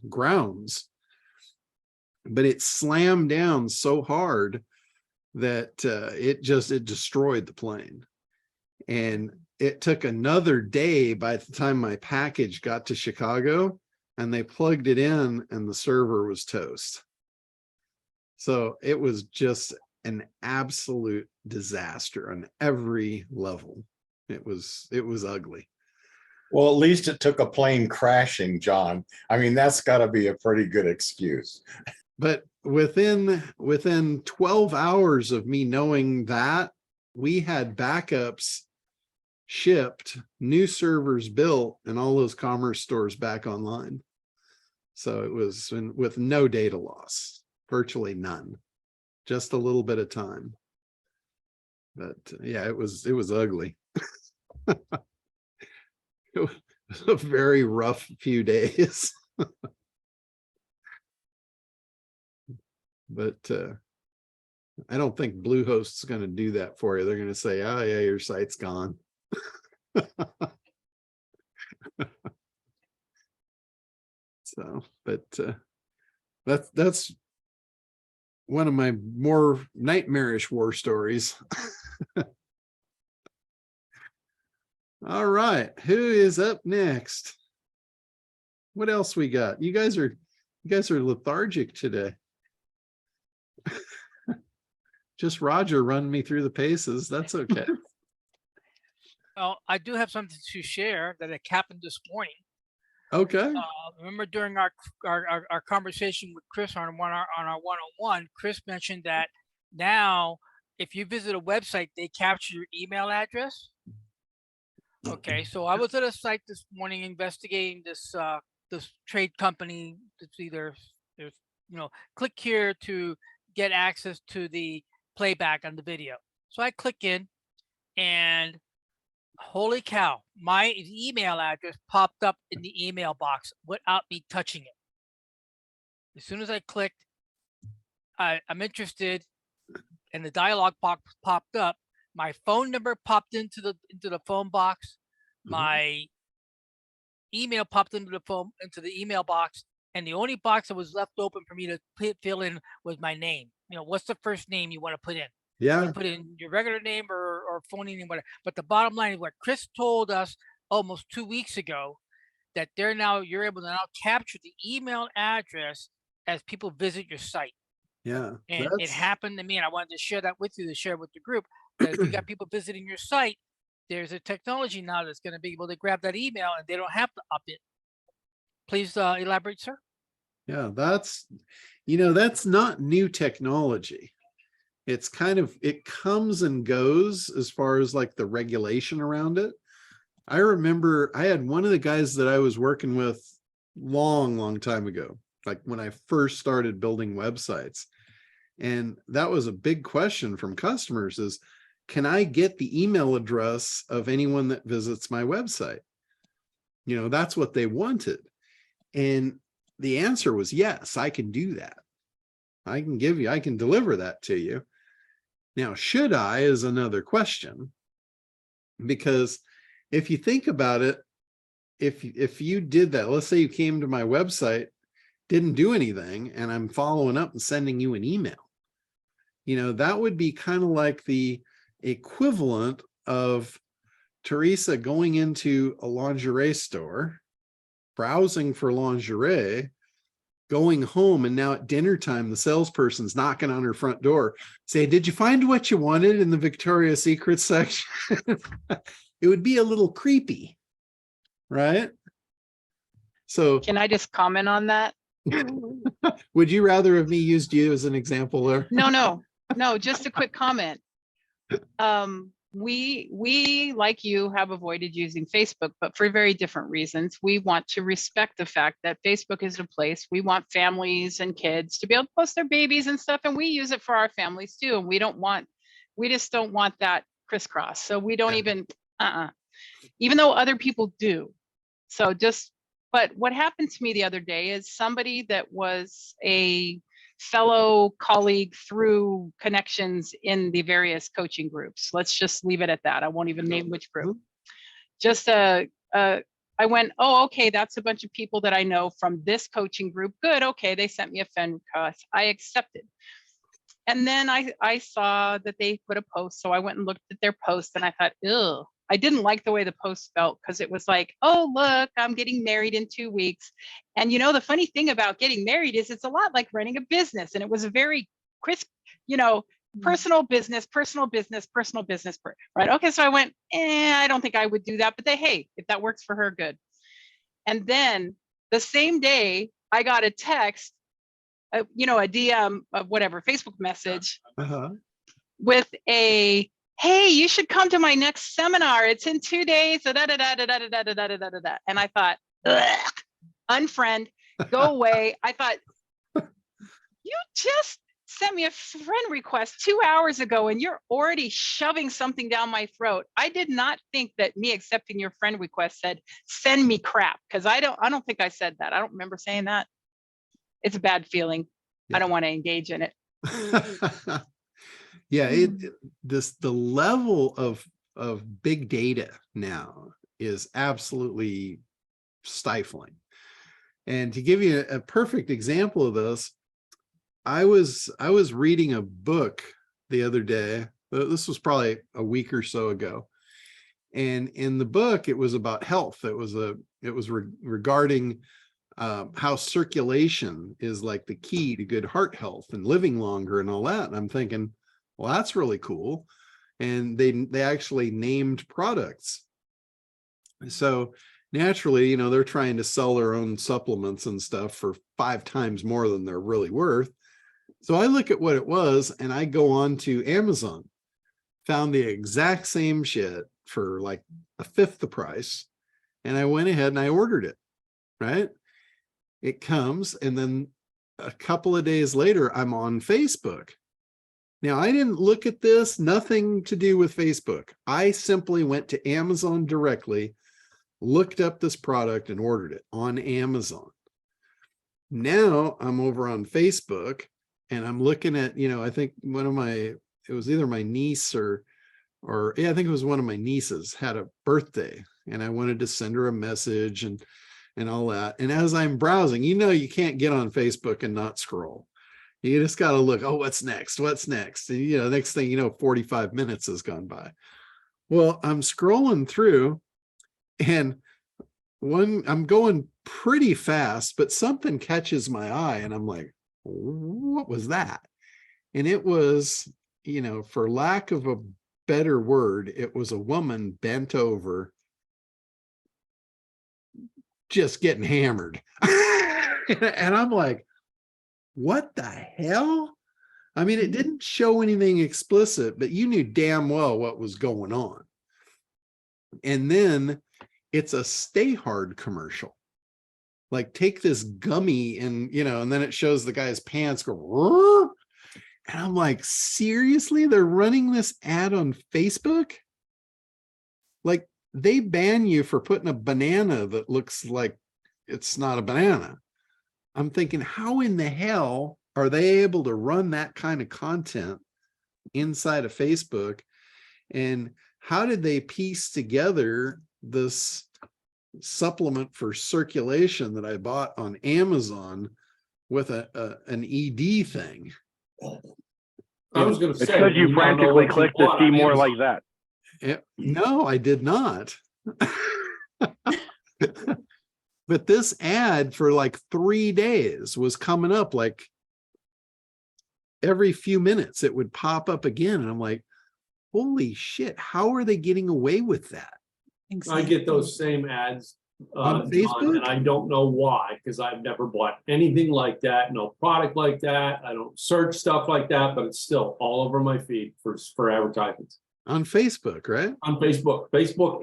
grounds. But it slammed down so hard that it destroyed the plane. And it took another day by the time my package got to Chicago, and they plugged it in and the server was toast. So it was just an absolute disaster on every level. It was ugly. Well, at least it took a plane crashing, John. I mean, that's got to be a pretty good excuse. But within 12 hours of me knowing that, we had backups shipped, new servers built, and all those commerce stores back online. So it was with no data loss, virtually none, just a little bit of time. But yeah, it was ugly. It was a very rough few days. But I don't think Bluehost's going to do that for you. They're going to say, oh yeah, your site's gone. So, but that's one of my more nightmarish war stories. All right, who is up next? What else we got? You guys are lethargic today. Just Roger run me through the paces. That's okay. Well, I do have something to share that happened this morning. Okay. Remember during our conversation with Chris on our one-on-one, Chris mentioned that now if you visit a website, they capture your email address. Okay, so I was at a site this morning investigating this trade company. It's either there's click here to get access to the playback on the video. So I click in, and holy cow, my email address popped up in the email box without me touching it. As soon as I clicked, I'm interested, and the dialog box popped up. My phone number popped into the phone box. My email popped into the email box, and the only box that was left open for me to fill in was my name. What's the first name you want to put in? Yeah. You put in your regular name or phone name, whatever. But the bottom line is what Chris told us almost 2 weeks ago, that you're able to now capture the email address as people visit your site. Yeah. And it happened to me, and I wanted to share that with you, to share with the group, that if you got people visiting your site, there's a technology now that's going to be able to grab that email, and they don't have to up it. Please elaborate, sir. Yeah, that's not new technology. It's kind of, it comes and goes as far as like the regulation around it. I remember I had one of the guys that I was working with long time ago, like when I first started building websites. And that was a big question from customers is, can I get the email address of anyone that visits my website? That's what they wanted. And the answer was yes, I can do that. I can deliver that to you. Now, should I is another question, because if you think about it, if you did that, let's say you came to my website, didn't do anything, and I'm following up and sending you an email, that would be kind of like the equivalent of Teresa going into a lingerie store, browsing for lingerie, going home, and now at dinner time, the salesperson's knocking on her front door, say, did you find what you wanted in the Victoria's Secret section? It would be a little creepy, right? So Can I just comment on that? would you rather have me used you as an example there? No, just a quick comment. We like you have avoided using Facebook, but for very different reasons. We want to respect the fact that Facebook is a place we want families and kids to be able to post their babies and stuff, and we use it for our families too. And we just don't want that crisscross. So we don't even though other people do. But what happened to me the other day is somebody that was a fellow colleague through connections in the various coaching groups. Let's just leave it at that. I won't even name which group. I went, oh, okay, that's a bunch of people that I know from this coaching group. Good, okay, they sent me a friend request. I accepted. And then I saw that they put a post, so I went and looked at their post, and I thought, ew. I didn't like the way the post felt, because it was like, oh, look, I'm getting married in 2 weeks. And the funny thing about getting married is it's a lot like running a business. And it was a very crisp, personal business, right? Okay, so I went, I don't think I would do that. But hey, if that works for her, good. And then the same day, I got a text, a DM of whatever, Facebook message with a, hey, you should come to my next seminar. It's in 2 days. And I thought, ugh, unfriend, go away. I thought, you just sent me a friend request 2 hours ago, and you're already shoving something down my throat. I did not think that me accepting your friend request said, send me crap. Because I don't think I said that. I don't remember saying that. It's a bad feeling. Yeah. I don't want to engage in it. Yeah, the level of big data now is absolutely stifling. And to give you a perfect example of this, I was reading a book the other day. This was probably a week or so ago. And in the book, it was about health. It was regarding how circulation is like the key to good heart health and living longer and all that. And I'm thinking, well, that's really cool. And they actually named products. So naturally, they're trying to sell their own supplements and stuff for 5 times more than they're really worth. So I look at what it was, and I go on to Amazon, found the exact same shit for like 1/5 the price. And I went ahead and I ordered it, right? It comes, and then a couple of days later, I'm on Facebook. Now, I didn't look at this, nothing to do with Facebook. I simply went to Amazon directly, looked up this product, and ordered it on Amazon. Now I'm over on Facebook, and I'm looking at, I think it was either my niece or yeah, I think it was one of my nieces had a birthday, and I wanted to send her a message and all that. And as I'm browsing, you can't get on Facebook and not scroll. You just got to look, oh, what's next? What's next? And, next thing 45 minutes has gone by. Well, I'm scrolling through, and I'm going pretty fast, but something catches my eye, and I'm like, what was that? And it was, for lack of a better word, it was a woman bent over just getting hammered. And I'm like, what the hell? I mean, it didn't show anything explicit, but you knew damn well what was going on. And then it's a Stay Hard commercial. Like, take this gummy and, and then it shows the guy's pants go, "Rrr." And I'm like, seriously? They're running this ad on Facebook? Like, they ban you for putting a banana that looks like it's not a banana. I'm thinking, how in the hell are they able to run that kind of content inside of Facebook? And how did they piece together this supplement for circulation that I bought on Amazon with an ED thing? I was gonna say. Because you now know frantically what you clicked to bought see on more Amazon. like that. No, I did not. But this ad for like 3 days was coming up like every few minutes. It would pop up again. And I'm like, holy shit, how are they getting away with that? I get those same ads On John, Facebook? and I don't know why, because I've never bought anything like that, no product like that. I don't search stuff like that, but it's still all over my feed for advertisements On Facebook, right? on Facebook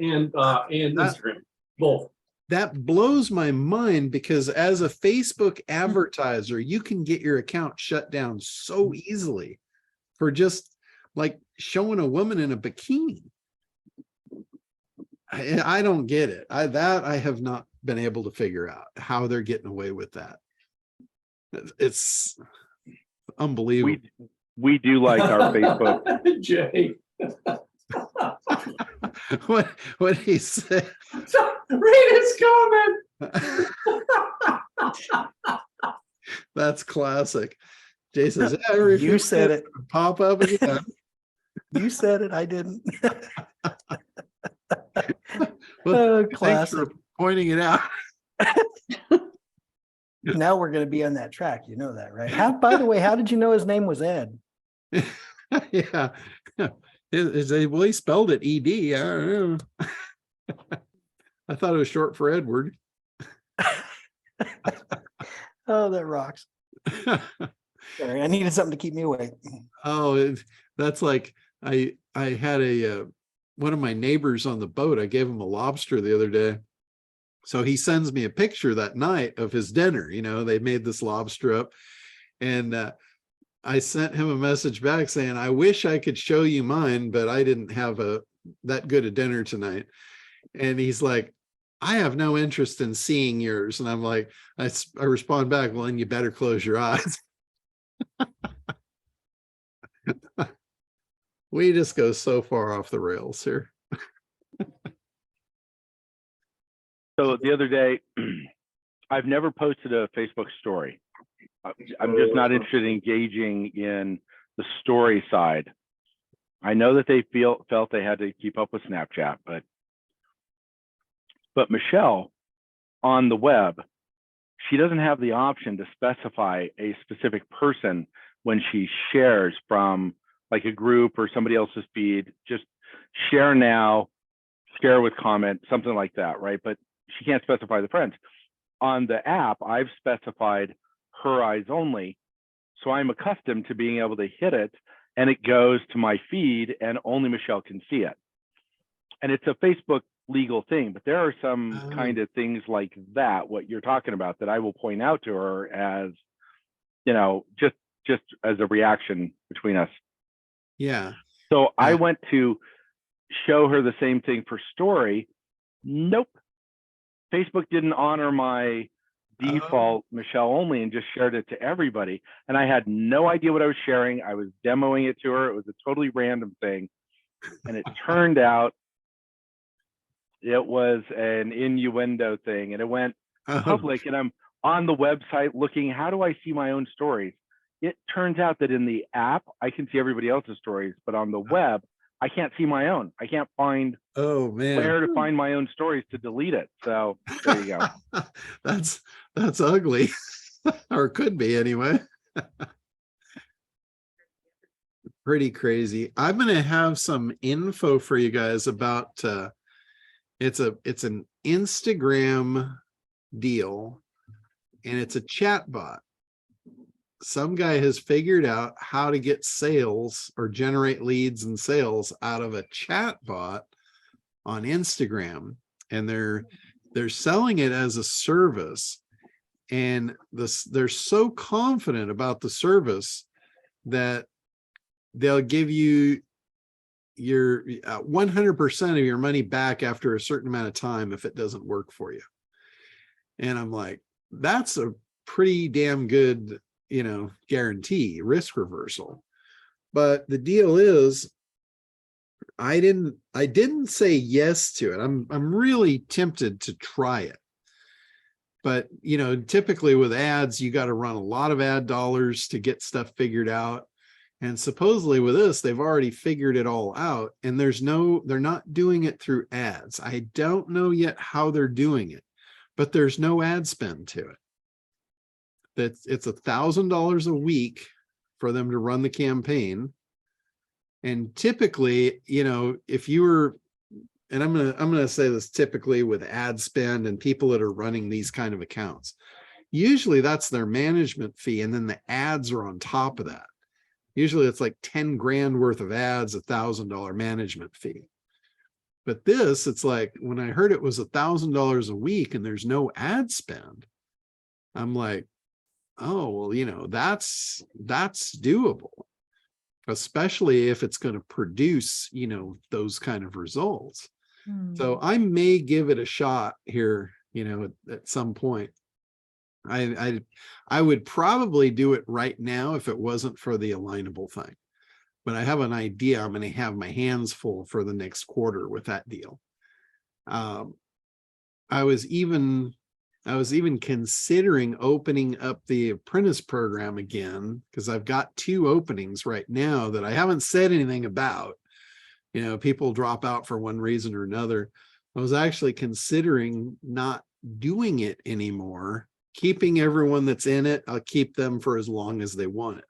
and Instagram, both. That blows my mind, because as a Facebook advertiser, you can get your account shut down so easily for just like showing a woman in a bikini. I don't get it. I have not been able to figure out how they're getting away with that. It's unbelievable. We do like our Facebook. Jay. What did he say? Read his comment. That's classic. Jay says, yeah, every few You said minutes it. pop up again. You said it. I didn't. Well, thanks Classic. for pointing it out. Now we're going to be on that track. You know that, right? By the way, how did you know his name was Ed? Yeah. Well, he spelled it ED. I don't know. I thought it was short for Edward. Oh, that rocks. Sorry, I needed something to keep me awake. Oh, that's like I had one of my neighbors on the boat. I gave him a lobster the other day. So he sends me a picture that night of his dinner. They made this lobster up, and I sent him a message back saying, I wish I could show you mine, but I didn't have that good a dinner tonight. And he's like, I have no interest in seeing yours. And I'm like, I respond back, well, then you better close your eyes. We just go so far off the rails here. So the other day, I've never posted a Facebook story. I'm just not interested in engaging in the story side. I know that they felt they had to keep up with Snapchat, but Michelle on the web, she doesn't have the option to specify a specific person when she shares from like a group or somebody else's feed. Just share now, share with comment, something like that, right? But she can't specify the friends. On the app, I've specified her eyes only. So I'm accustomed to being able to hit it and it goes to my feed and only Michelle can see it. And it's a Facebook legal thing, but there are some kind of things like that, what you're talking about, that I will point out to her as, just as a reaction between us. Yeah. So I went to show her the same thing for story. Nope. Facebook didn't honor my default Michelle only and just shared it to everybody. And I had no idea what I was sharing. I was demoing it to her. It was a totally random thing. And it turned out it was an innuendo thing, and it went public. And I'm on the website looking, how do I see my own stories? It turns out that in the app, I can see everybody else's stories, but on the web, I can't see my own. I can't find where to find my own stories to delete it. So there you go. That's ugly, or could be anyway. Pretty crazy. I'm going to have some info for you guys about, it's an Instagram deal, and it's a chat bot. Some guy has figured out how to get sales or generate leads and sales out of a chat bot on Instagram, and they're selling it as a service. And they're so confident about the service that they'll give you your 100% of your money back after a certain amount of time if it doesn't work for you. And I'm like, that's a pretty damn good, guarantee, risk reversal. But the deal is, I didn't say yes to it. I'm really tempted to try it. But, typically with ads, you got to run a lot of ad dollars to get stuff figured out. And supposedly with this, they've already figured it all out, and they're not doing it through ads. I don't know yet how they're doing it, but there's no ad spend to it. It's $1,000 a week for them to run the campaign. And typically, if you were, and I'm gonna say this, typically with ad spend and people that are running these kind of accounts, usually that's their management fee, and then the ads are on top of that. Usually it's like 10 grand worth of ads, $1,000 management fee. But this, it's like, when I heard it was $1,000 a week and there's no ad spend, I'm like, oh, well, that's doable, especially if it's going to produce, those kind of results. So I may give it a shot here, at some point. I would probably do it right now if it wasn't for the Alignable thing, but I have an idea I'm going to have my hands full for the next quarter with that deal. I was even considering opening up the Apprentice program again, because I've got 2 openings right now that I haven't said anything about. People drop out for one reason or another. I was actually considering not doing it anymore, keeping everyone that's in it. I'll keep them for as long as they want it.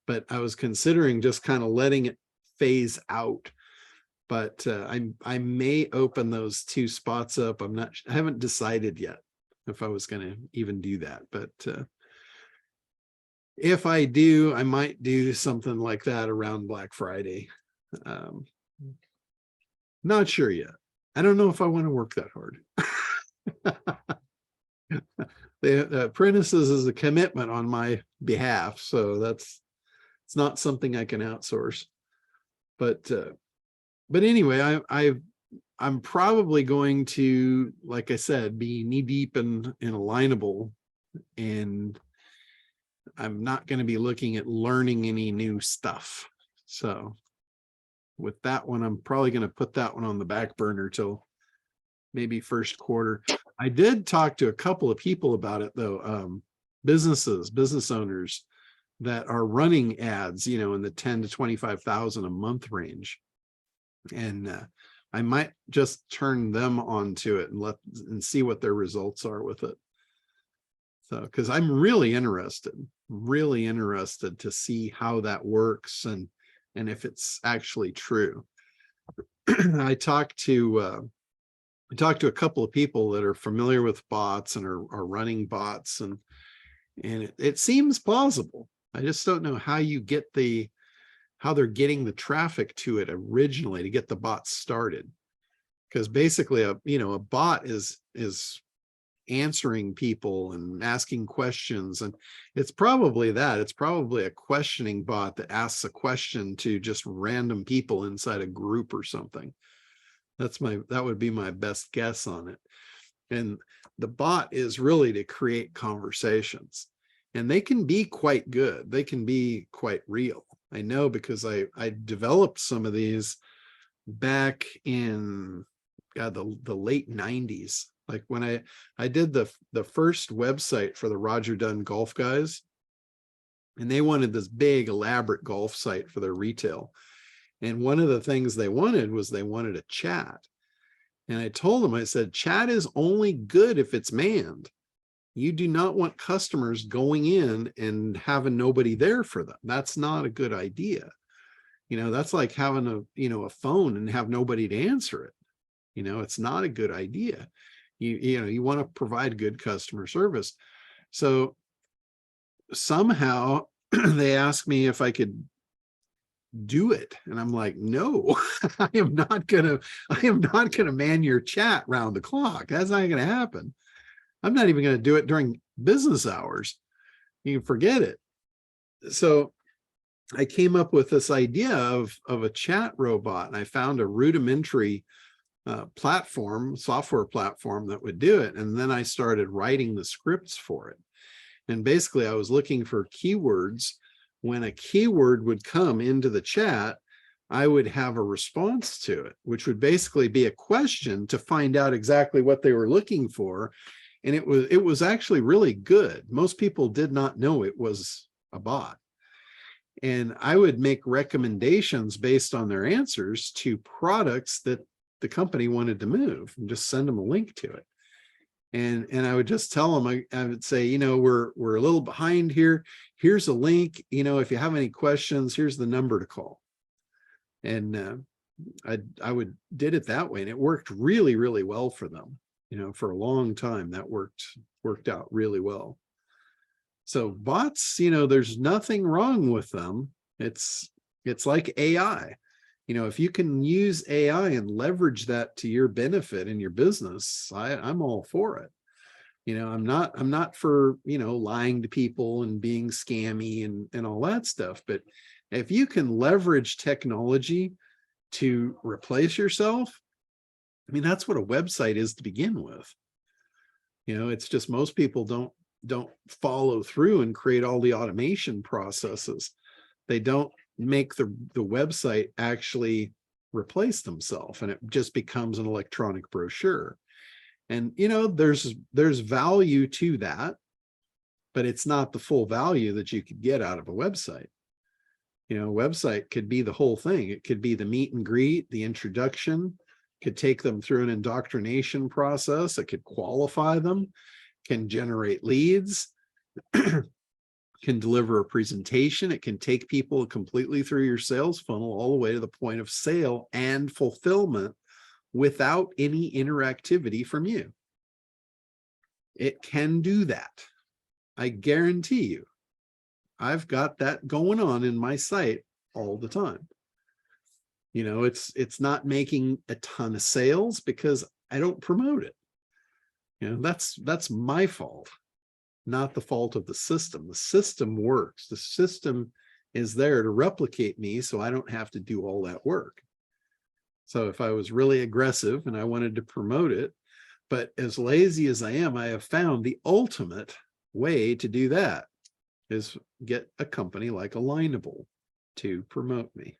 But I was considering just kind of letting it phase out. But I may open those 2 spots up. I haven't decided yet if I was going to even do that. But if I do, I might do something like that around Black Friday. Not sure yet. I don't know if I want to work that hard. The Apprentices is a commitment on my behalf, so it's not something I can outsource. But anyway, I'm probably going to, like I said, be knee deep in Alignable, and I'm not going to be looking at learning any new stuff. So with that one, I'm probably going to put that one on the back burner till maybe first quarter. I did talk to a couple of people about it though, business owners that are running ads, in the 10 to 25,000 a month range. And I might just turn them onto it and see what their results are with it. So, because I'm really interested to see how that works and if it's actually true. I talked to a couple of people that are familiar with bots and are running bots, and it seems plausible. I just don't know how you get how they're getting the traffic to it originally to get the bot started. Because basically a bot is answering people and asking questions, and it's probably a questioning bot that asks a question to just random people inside a group or something. That would be my best guess on it. And the bot is really to create conversations, and they can be quite good. They can be quite real. I know, because I developed some of these back in the late 90s. Like when I did the first website for the Roger Dunn golf guys, and they wanted this big elaborate golf site for their retail. And one of the things they wanted a chat. And I told them, I said, chat is only good if it's manned. You do not want customers going in and having nobody there for them. That's not a good idea. That's like having a phone and have nobody to answer it. It's not a good idea. You want to provide good customer service. So somehow they asked me if I could do it. And I'm like, no, I am not gonna man your chat round the clock. That's not gonna happen. I'm not even gonna do it during business hours. You can forget it. So I came up with this idea of a chat robot, and I found a rudimentary software platform that would do it. And then I started writing the scripts for it. And basically I was looking for keywords. When a keyword would come into the chat, I would have a response to it, which would basically be a question to find out exactly what they were looking for. And it was actually really good. Most people did not know it was a bot. And I would make recommendations based on their answers to products that the company wanted to move, and just send them a link to it. And I would just tell them, I would say, we're a little behind here. Here's a link. If you have any questions, here's the number to call. And I did it that way, and it worked really, really well for them. For a long time, that worked out really well. So bots, there's nothing wrong with them. It's like AI. If you can use AI and leverage that to your benefit in your business, I'm all for it. I'm not for, lying to people and being scammy and all that stuff. But if you can leverage technology to replace yourself, that's what a website is to begin with. It's just most people don't follow through and create all the automation processes. They don't make the website actually replace themselves, and it just becomes an electronic brochure. And there's value to that, but it's not the full value that you could get out of a website. A website could be the whole thing. It could be the meet and greet, the introduction, could take them through an indoctrination process. It could qualify them, can generate leads, can deliver a presentation. It can take people completely through your sales funnel all the way to the point of sale and fulfillment without any interactivity from you. It can do that. I guarantee you. I've got that going on in my site all the time. It's not making a ton of sales because I don't promote it. That's my fault, not the fault of the system. The system works. The system is there to replicate me, so I don't have to do all that work. So if I was really aggressive and I wanted to promote it, but as lazy as I am, I have found the ultimate way to do that is get a company like Alignable to promote me.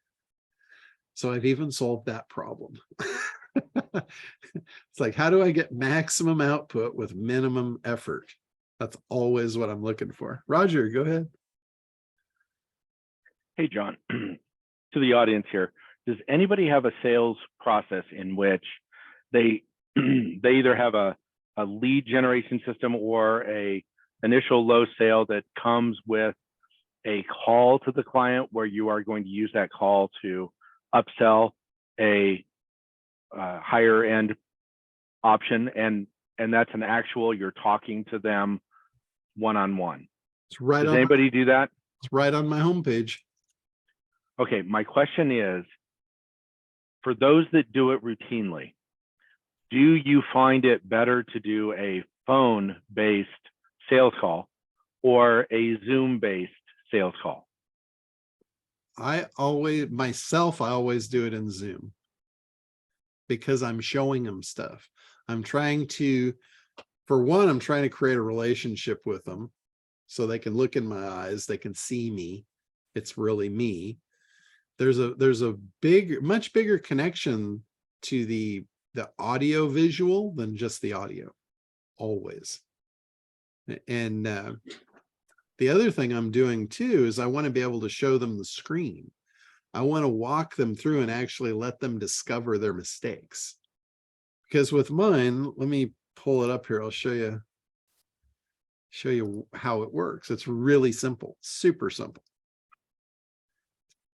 So I've even solved that problem. It's like, how do I get maximum output with minimum effort? That's always what I'm looking for. Roger, go ahead. Hey, John, to the audience here, does anybody have a sales process in which they either have a lead generation system or a initial low sale that comes with a call to the client where you are going to use that call to upsell a higher end option, and that's an actual, you're talking to them one-on-one? It's right. Does anybody do that? It's right on my homepage. Okay, my question is, for those that do it routinely, do you find it better to do a phone-based sales call or a Zoom-based sales call? I always do it in Zoom because I'm showing them stuff. I'm trying to create a relationship with them so they can look in my eyes, they can see me. It's really me. There's a much bigger connection to the audio visual than just the audio, always. And the other thing I'm doing too is I want to be able to show them the screen. I want to walk them through and actually let them discover their mistakes. Because with mine, let me pull it up here. I'll show you how it works. It's really simple, super simple.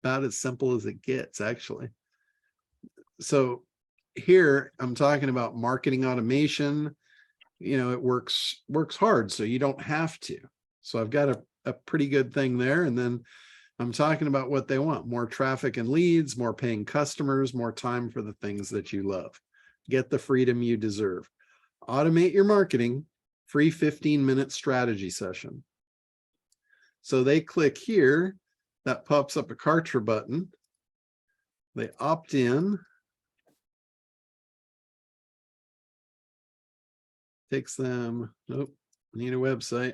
About as simple as it gets, actually. So here I'm talking about marketing automation. it works hard, so you don't have to. So I've got a pretty good thing there. And then I'm talking about what they want: more traffic and leads, more paying customers, more time for the things that you love. Get the freedom you deserve. Automate your marketing, free 15-minute strategy session. So they click here, that pops up a Kartra button. They opt in. Takes them, nope, need a website.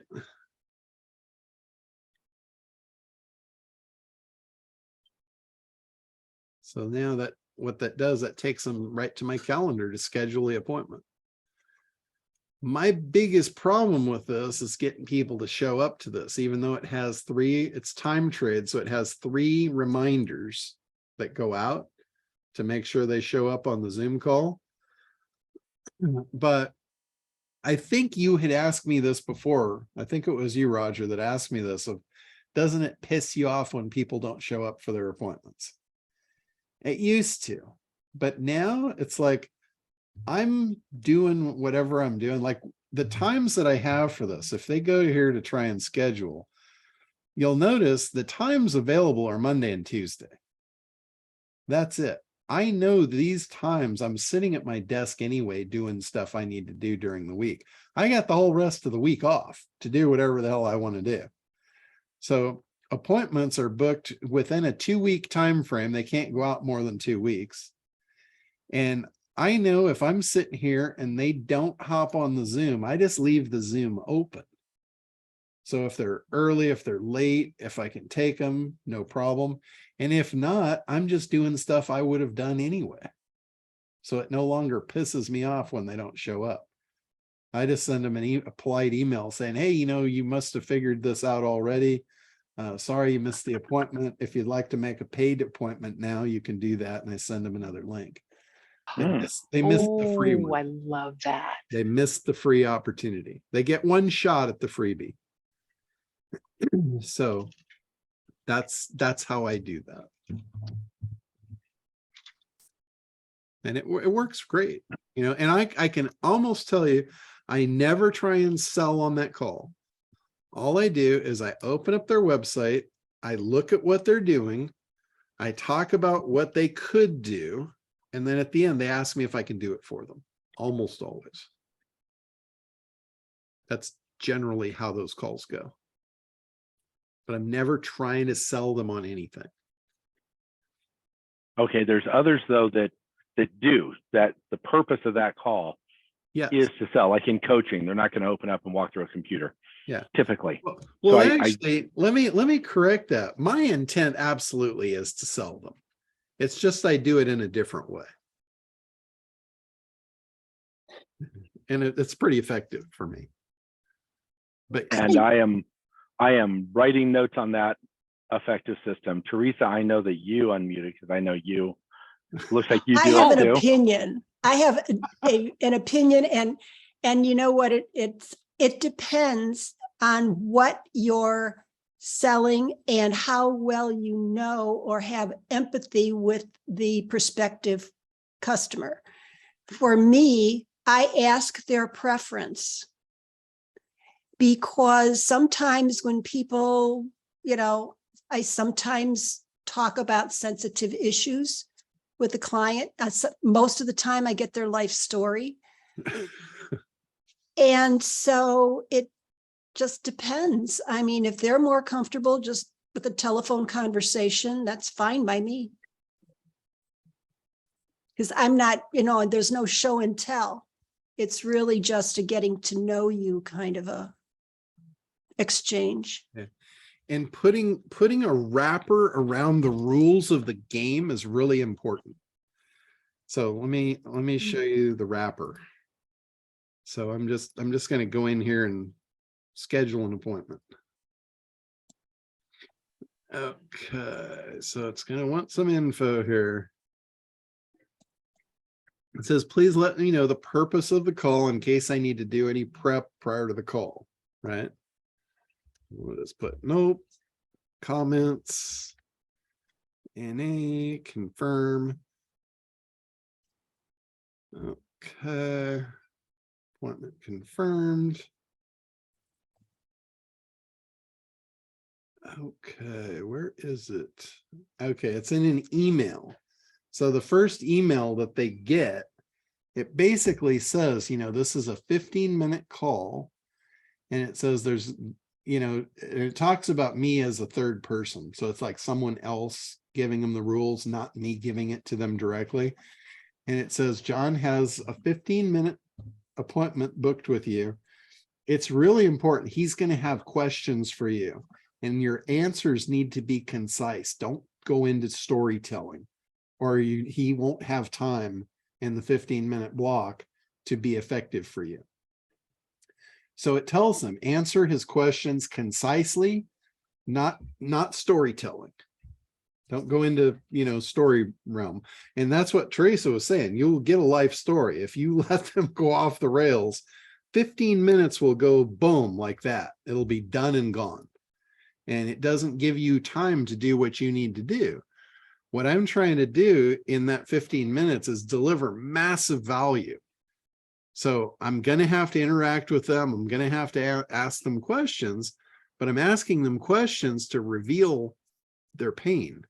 So now that what that does, that takes them right to my calendar to schedule the appointment. My biggest problem with this is getting people to show up to this, even though it has it's time trade. So it has 3 reminders that go out to make sure they show up on the Zoom call. But I think you had asked me this before. I think it was you, Roger, that asked me this of, doesn't it piss you off when people don't show up for their appointments? It used to, but now it's like, I'm doing whatever I'm doing. Like the times that I have for this, if they go here to try and schedule, you'll notice the times available are Monday and Tuesday. That's it. I know these times I'm sitting at my desk anyway, doing stuff I need to do during the week. I got the whole rest of the week off to do whatever the hell I want to do. So appointments are booked within a 2-week time frame. They can't go out more than 2 weeks. And I know if I'm sitting here and they don't hop on the Zoom, I just leave the Zoom open. So if they're early, if they're late, if I can take them, no problem. And if not, I'm just doing stuff I would have done anyway. So it no longer pisses me off when they don't show up. I just send them a polite email saying, hey, you must have figured this out already. Sorry you missed the appointment. If you'd like to make a paid appointment now, you can do that. And I send them another link. They missed the free one. I love that. They missed the free opportunity. They get one shot at the freebie. So that's how I do that. And it works great, and I can almost tell you, I never try and sell on that call. All I do is I open up their website, I look at what they're doing, I talk about what they could do, and then at the end, they ask me if I can do it for them, almost always. That's generally how those calls go. But I'm never trying to sell them on anything. Okay, there's others though that do that. The purpose of that call is to sell. Like in coaching, they're not going to open up and walk through a computer. Yeah, typically. Well, so actually, let me correct that. My intent absolutely is to sell them. It's just I do it in a different way, and it's pretty effective for me. But I am writing notes on that effective system. Teresa, I know that you unmuted because I know you. Looks like you do. I have an opinion. I have an opinion, and you know what? It depends on what you're selling and how well you know or have empathy with the prospective customer. For me, I ask their preference. Because sometimes when people, I sometimes talk about sensitive issues with the client. Most of the time I get their life story. And so it just depends. I mean, if they're more comfortable just with a telephone conversation, that's fine by me. Because I'm not, there's no show and tell. It's really just a getting to know you kind of a exchange. Yeah. And putting a wrapper around the rules of the game is really important. So let me show you the wrapper. So I'm just going to go in here and schedule an appointment. Okay, so it's going to want some info here. It says, please let me know the purpose of the call in case I need to do any prep prior to the call, right? We'll just put nope, comments, NA, confirm. Okay. Appointment confirmed. Okay, where is it? Okay, it's in an email. So the first email that they get, it basically says, you know, this is a 15-minute call. And it says there's, you know, it talks about me as a third person. So it's like someone else giving them the rules, not me giving it to them directly. And it says, John has a 15-minute appointment booked with you. It's really important. He's going to have questions for you, and your answers need to be concise. Don't go into storytelling, or he won't have time in the 15-minute block to be effective for you. So it tells them, answer his questions concisely, not storytelling. Don't go into, you know, story realm. And that's what Teresa was saying. You'll get a life story. If you let them go off the rails, 15 minutes will go boom like that. It'll be done and gone. And it doesn't give you time to do what you need to do. What I'm trying to do in that 15 minutes is deliver massive value. So I'm going to have to interact with them. I'm going to have to ask them questions, but I'm asking them questions to reveal their pain.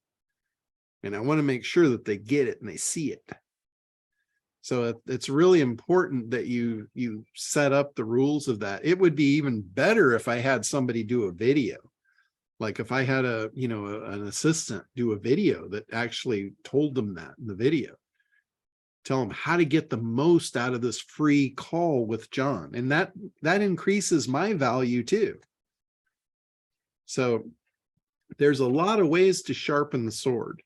And I want to make sure that they get it and they see it. So it's really important that you set up the rules of that. It would be even better if I had somebody do a video. Like if I had an assistant do a video that actually told them that in the video. Tell them how to get the most out of this free call with John. And that increases my value too. So there's a lot of ways to sharpen the sword.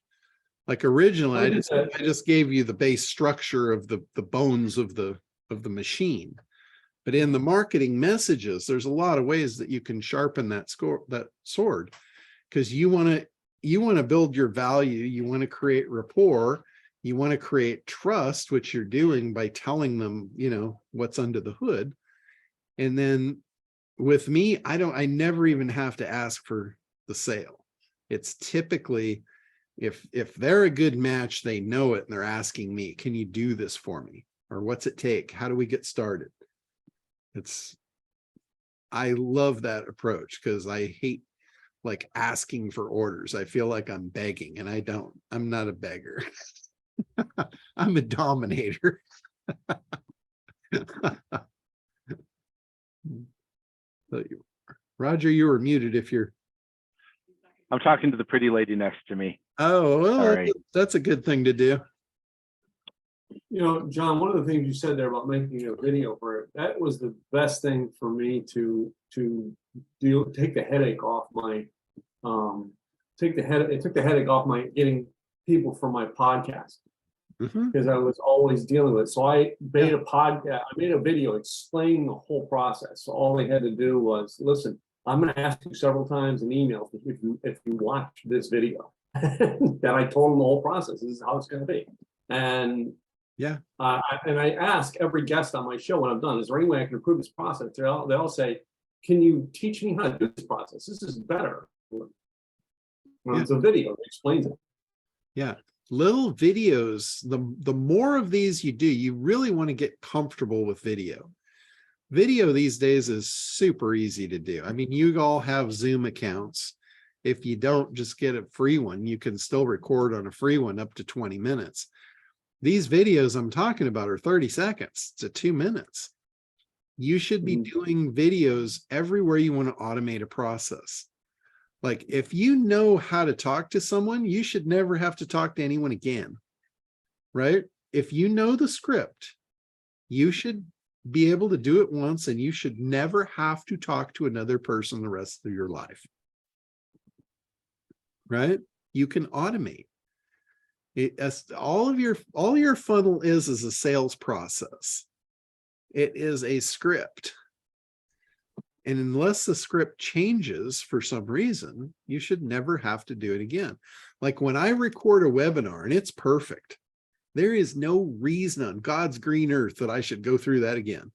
Like originally, I just gave you the base structure of the bones of the machine. But in the marketing messages, there's a lot of ways that you can sharpen that sword, because you want to build your value, you want to create rapport, you want to create trust, which you're doing by telling them, you know, what's under the hood. And then with me, I never even have to ask for the sale. It's typically, if they're a good match, they know it and they're asking me, can you do this for me? Or what's it take? How do we get started? I love that approach, because I hate like asking for orders. I feel like I'm begging, and I'm not a beggar. I'm a dominator. Roger, you were muted if you're. I'm talking to the pretty lady next to me. Oh, well, Sorry. that's a good thing to do. You know, John, one of the things you said there about making a video for it, that was the best thing for me to take the headache off my it took the headache off my getting people for my podcast, because I was always dealing with it. So I made I made a video explaining the whole process. So all they had to do was, listen, I'm going to ask you several times in emails if you watch this video. That I told them the whole process. This is how it's going to be. And yeah, and I ask every guest on my show when I'm done, is there any way I can improve this process? They all say, can you teach me how to do this process? This is better. It's a video that explains it. Yeah. Little videos, the more of these you do, you really want to get comfortable with video. Video these days is super easy to do. I mean, you all have Zoom accounts. If you don't, just get a free one. You can still record on a free one up to 20 minutes. These videos I'm talking about are 30 seconds to 2 minutes. You should be doing videos everywhere you want to automate a process. Like if you know how to talk to someone, you should never have to talk to anyone again, right? If you know the script, you should be able to do it once, and you should never have to talk to another person the rest of your life, right? You can automate it. All your funnel is a sales process. It is a script. And unless the script changes for some reason, you should never have to do it again. Like when I record a webinar and it's perfect, there is no reason on God's green earth that I should go through that again,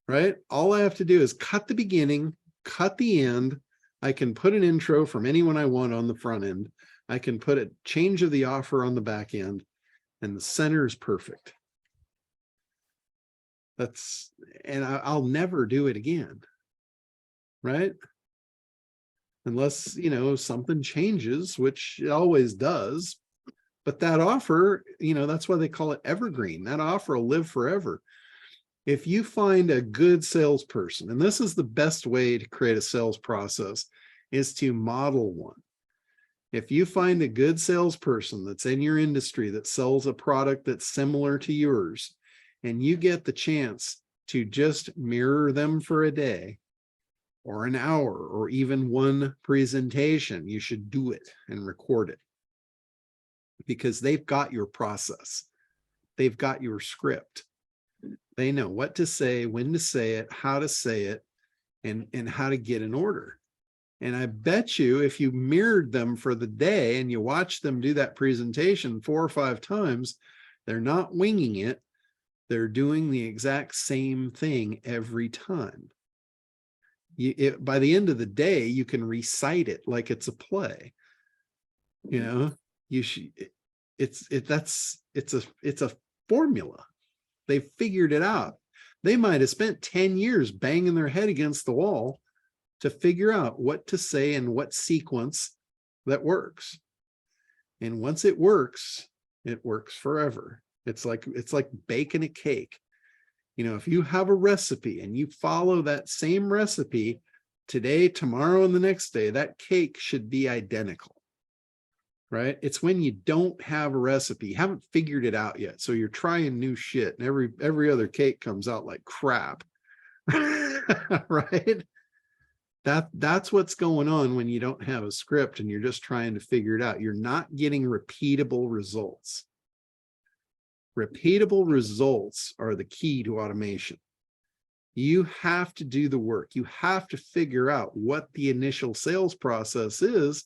right? All I have to do is cut the beginning, cut the end. I can put an intro from anyone I want on the front end. I can put a change of the offer on the back end, and the center is perfect. And I'll never do it again. Right? Unless, something changes, which it always does. But that offer, that's why they call it evergreen. That offer will live forever. If you find a good salesperson, and this is the best way to create a sales process, is to model one. If you find a good salesperson that's in your industry that sells a product that's similar to yours, and you get the chance to just mirror them for a day or an hour or even one presentation, you should do it and record it, because they've got your process. They've got your script. They know what to say, when to say it, how to say it, and how to get an order. And I bet you if you mirrored them for the day and you watch them do that presentation 4 or 5 times, they're not winging it. They're doing the exact same thing every time. By the end of the day, you can recite it like it's a play. You should. It's a formula. They figured it out. They might have spent 10 years banging their head against the wall to figure out what to say and what sequence that works. And once it works forever. It's like baking a cake. If you have a recipe and you follow that same recipe today, tomorrow, and the next day, that cake should be identical. Right? It's when you don't have a recipe, you haven't figured it out yet. So you're trying new shit, and every other cake comes out like crap. Right? That's what's going on when you don't have a script and you're just trying to figure it out. You're not getting repeatable results. Repeatable results are the key to automation. You have to do the work. You have to figure out what the initial sales process is,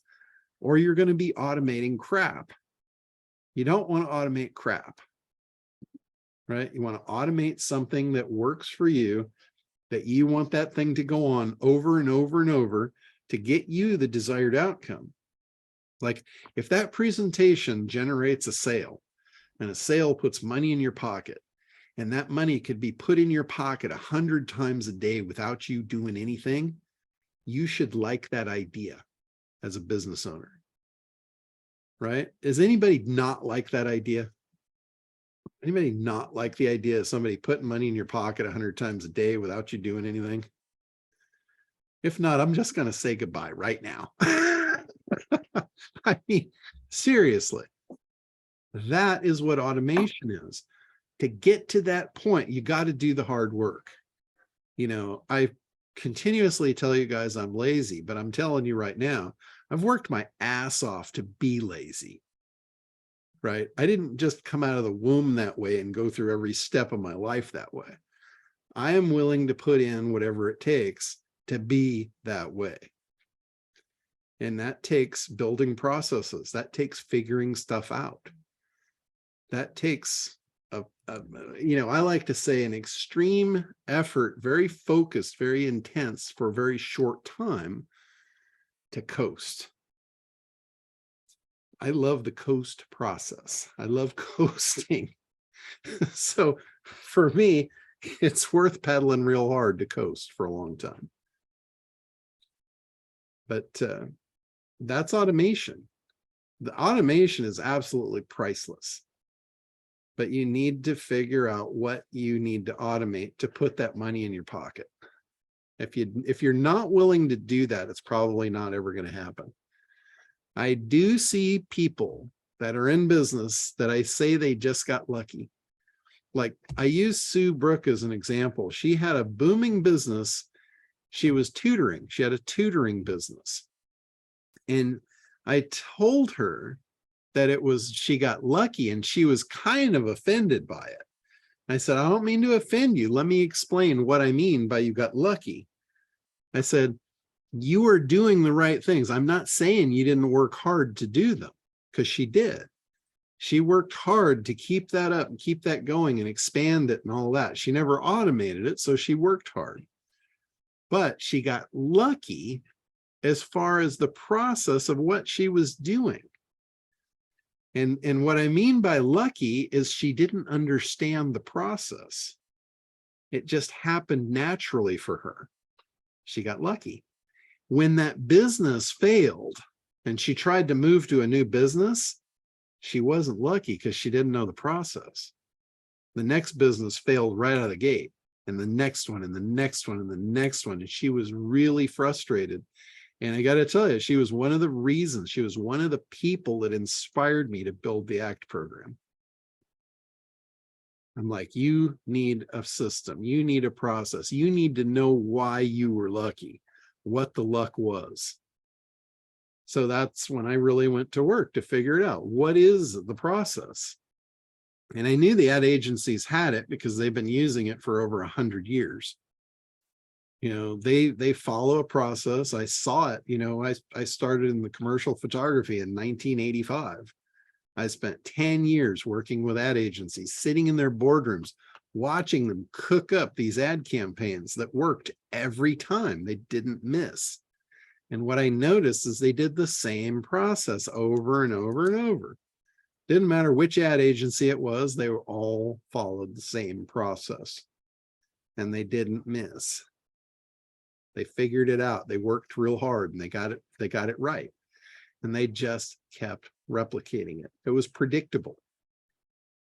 or you're going to be automating crap. You don't want to automate crap, right? You want to automate something that works for you, that you want that thing to go on over and over and over to get you the desired outcome. Like if that presentation generates a sale, and a sale puts money in your pocket, and that money could be put in your pocket 100 times a day without you doing anything, you should like that idea as a business owner, right? Does anybody not like that idea? Anybody not like the idea of somebody putting money in your pocket 100 times a day without you doing anything? If not, I'm just going to say goodbye right now. I mean, seriously. That is what automation is. To get to that point, you got to do the hard work. I continuously tell you guys I'm lazy, but I'm telling you right now, I've worked my ass off to be lazy, right? I didn't just come out of the womb that way and go through every step of my life that way. I am willing to put in whatever it takes to be that way. And that takes building processes. That takes figuring stuff out. That takes I like to say an extreme effort, very focused, very intense for a very short time to coast. I love the coast process. I love coasting. So for me, it's worth pedaling real hard to coast for a long time. But that's automation. The automation is absolutely priceless. But you need to figure out what you need to automate to put that money in your pocket. If you're not willing to do that, it's probably not ever going to happen. I do see people that are in business that I say they just got lucky. Like I use Sue Brook as an example. She had a booming business. She was tutoring. She had a tutoring business. And I told her that she got lucky, and she was kind of offended by it. I said, I don't mean to offend you. Let me explain what I mean by you got lucky. I said, you are doing the right things. I'm not saying you didn't work hard to do them, because she did. She worked hard to keep that up and keep that going and expand it and all that. She never automated it, so she worked hard. But she got lucky as far as the process of what she was doing. And what I mean by lucky is she didn't understand the process. It just happened naturally for her. She got lucky. When that business failed and she tried to move to a new business, she wasn't lucky because she didn't know the process. The next business failed right out of the gate, and the next one, and the next one, and the next one. And she was really frustrated. And I got to tell you, she was one of the reasons, she was one of the people that inspired me to build the ACT program. I'm like, you need a system, you need a process, you need to know why you were lucky, what the luck was. So that's when I really went to work to figure it out. What is the process? And I knew the ad agencies had it because they've been using it for over 100 years. You know, they follow a process. I saw it, you know, I started in the commercial photography in 1985. I spent 10 years working with ad agencies, sitting in their boardrooms, watching them cook up these ad campaigns that worked every time. They didn't miss. And what I noticed is they did the same process over and over and over. Didn't matter which ad agency it was, they were all followed the same process. And they didn't miss. They figured it out. They worked real hard and they got it right. And they just kept replicating it. It was predictable.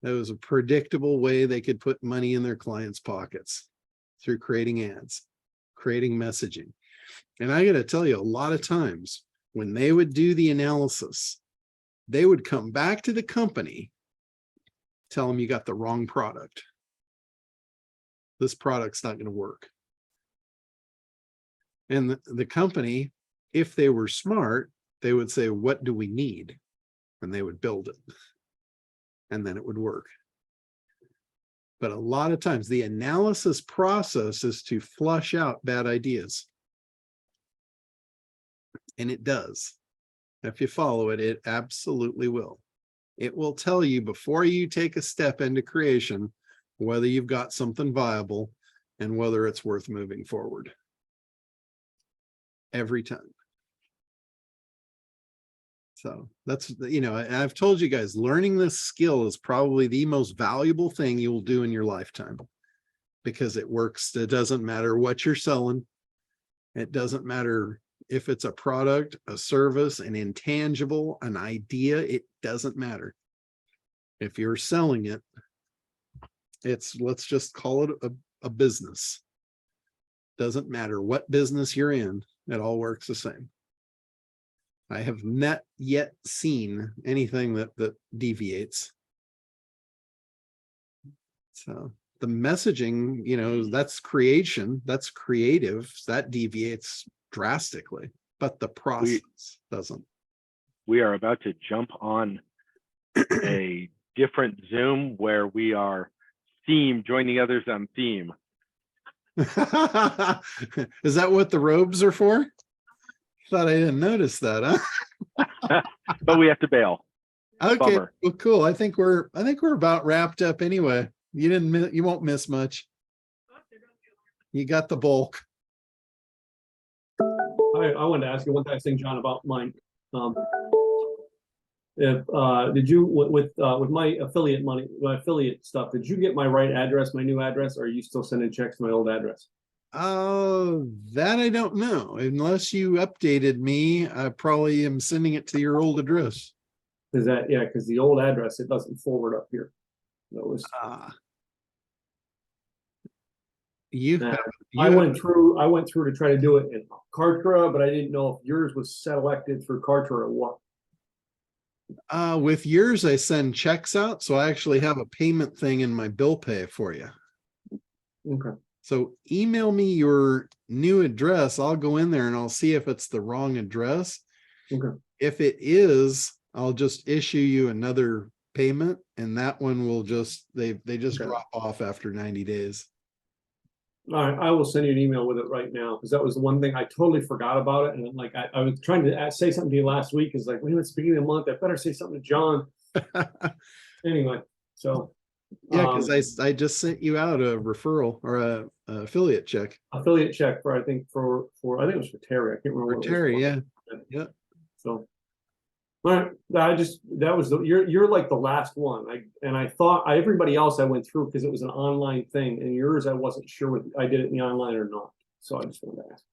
It was a predictable way they could put money in their clients' pockets through creating ads, creating messaging. And I got to tell you, a lot of times when they would do the analysis, they would come back to the company, tell them you got the wrong product. This product's not going to work. And the company, if they were smart, they would say, what do we need? And they would build it. And then it would work. But a lot of times the analysis process is to flush out bad ideas. And it does. If you follow it, it absolutely will. It will tell you before you take a step into creation, whether you've got something viable and whether it's worth moving forward. Every time. So that's, you know, I've told you guys, learning this skill is probably the most valuable thing you will do in your lifetime because it works. It doesn't matter what you're selling. It doesn't matter if it's a product, a service, an intangible, an idea, it doesn't matter. If you're selling it, it's, let's just call it a business. Doesn't matter what business you're in, it all works the same. I have not yet seen anything that deviates. So the messaging, you know, that's creation, that's creative, that deviates drastically, but the process doesn't. We are about to jump on a different Zoom where we are joining others on theme. Is that what the robes are for? Thought I didn't notice that, huh? But we have to bail. Okay, Bummer. well, cool. I think we're about wrapped up anyway. You won't miss much. You got the bulk. I wanted to ask you one last thing, John, about mine. Did you with my affiliate stuff, did you get my right address, my new address, or are you still sending checks to my old address? Oh, that I don't know. Unless you updated me, I probably am sending it to your old address. Because the old address, it doesn't forward up here. That was I went through to try to do it in Kartra, but I didn't know if yours was selected through Kartra or what. With yours, I send checks out, so I actually have a payment thing in my bill pay for you. Okay. So email me your new address. I'll go in there and I'll see if it's the wrong address. Okay. If it is, I'll just issue you another payment, and that one will just they just drop off after 90 days. All right, I will send you an email with it right now, because that was the one thing I totally forgot about it. And like I was trying to say something to you last week. Is like, wait a minute, it's the beginning of the month. I better say something to John. Anyway, so yeah, because I just sent you out a referral or a affiliate check. Affiliate check for I think it was for Terry. I can't remember. For Terry, yeah. So Right, you're like the last one. I thought everybody else I went through because it was an online thing, and yours I wasn't sure what I did it in the online or not. So I just wanted to ask.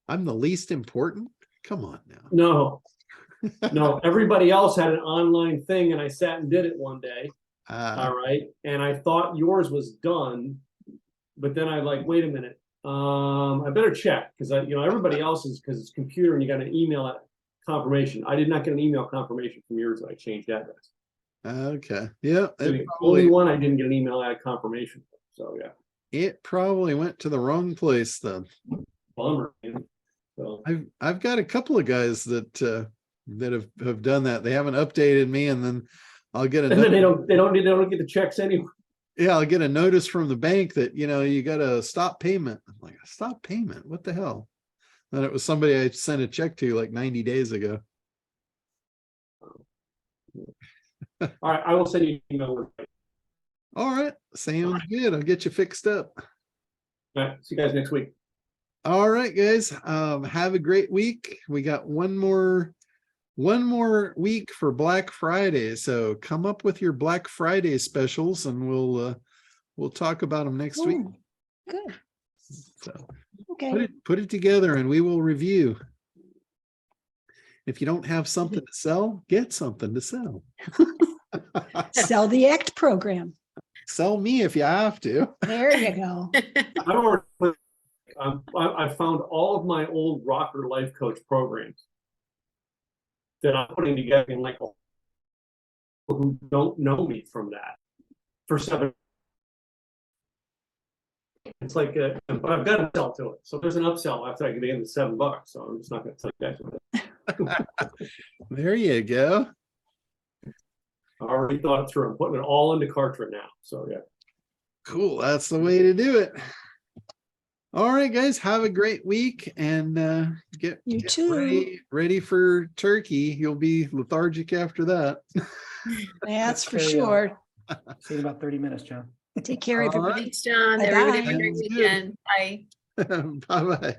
I'm the least important. Come on now. No, everybody else had an online thing, and I sat and did it one day. All right, and I thought yours was done, but then I like, wait a minute, I better check because everybody else is, because it's computer and you got an email confirmation. I did not get an email confirmation from yours that I changed address. Okay. Yeah. The only one I didn't get an email confirmation. So yeah. It probably went to the wrong place then. Bummer. Man. So I've got a couple of guys that have done that. They haven't updated me, and then I'll get a. And then they don't get the checks anyway. Yeah, I'll get a notice from the bank that you got to stop payment. I'm like, stop payment? What the hell? And it was somebody I sent a check to like 90 days ago. All right, I will send you an email. All right, sounds good. I'll get you fixed up. All right, see you guys next week. All right, guys. Have a great week. We got one more week for Black Friday, so come up with your Black Friday specials, and we'll talk about them next week. Good. So Okay. put it together, and we will review. If you don't have something to sell, get something to sell. Sell the ACT program. Sell me if you have to. There you go. I found all of my old Rocker Life Coach programs that I'm putting together in like people who don't know me from that for $7. It's like, but I've got to sell to it. So there's an upsell after I get in the $7. So I'm just not going to tell you guys. There you go. I already thought it through. I'm putting it all into Kartra now. So yeah. Cool. That's the way to do it. All right, guys. Have a great week, and get too. ready for turkey. You'll be lethargic after that. That's for Okay, sure. See you in about 30 minutes, John. Take care, All everybody. right. Thanks, John. Bye-bye. Everybody have a great Sounds good. weekend. Bye. Bye-bye.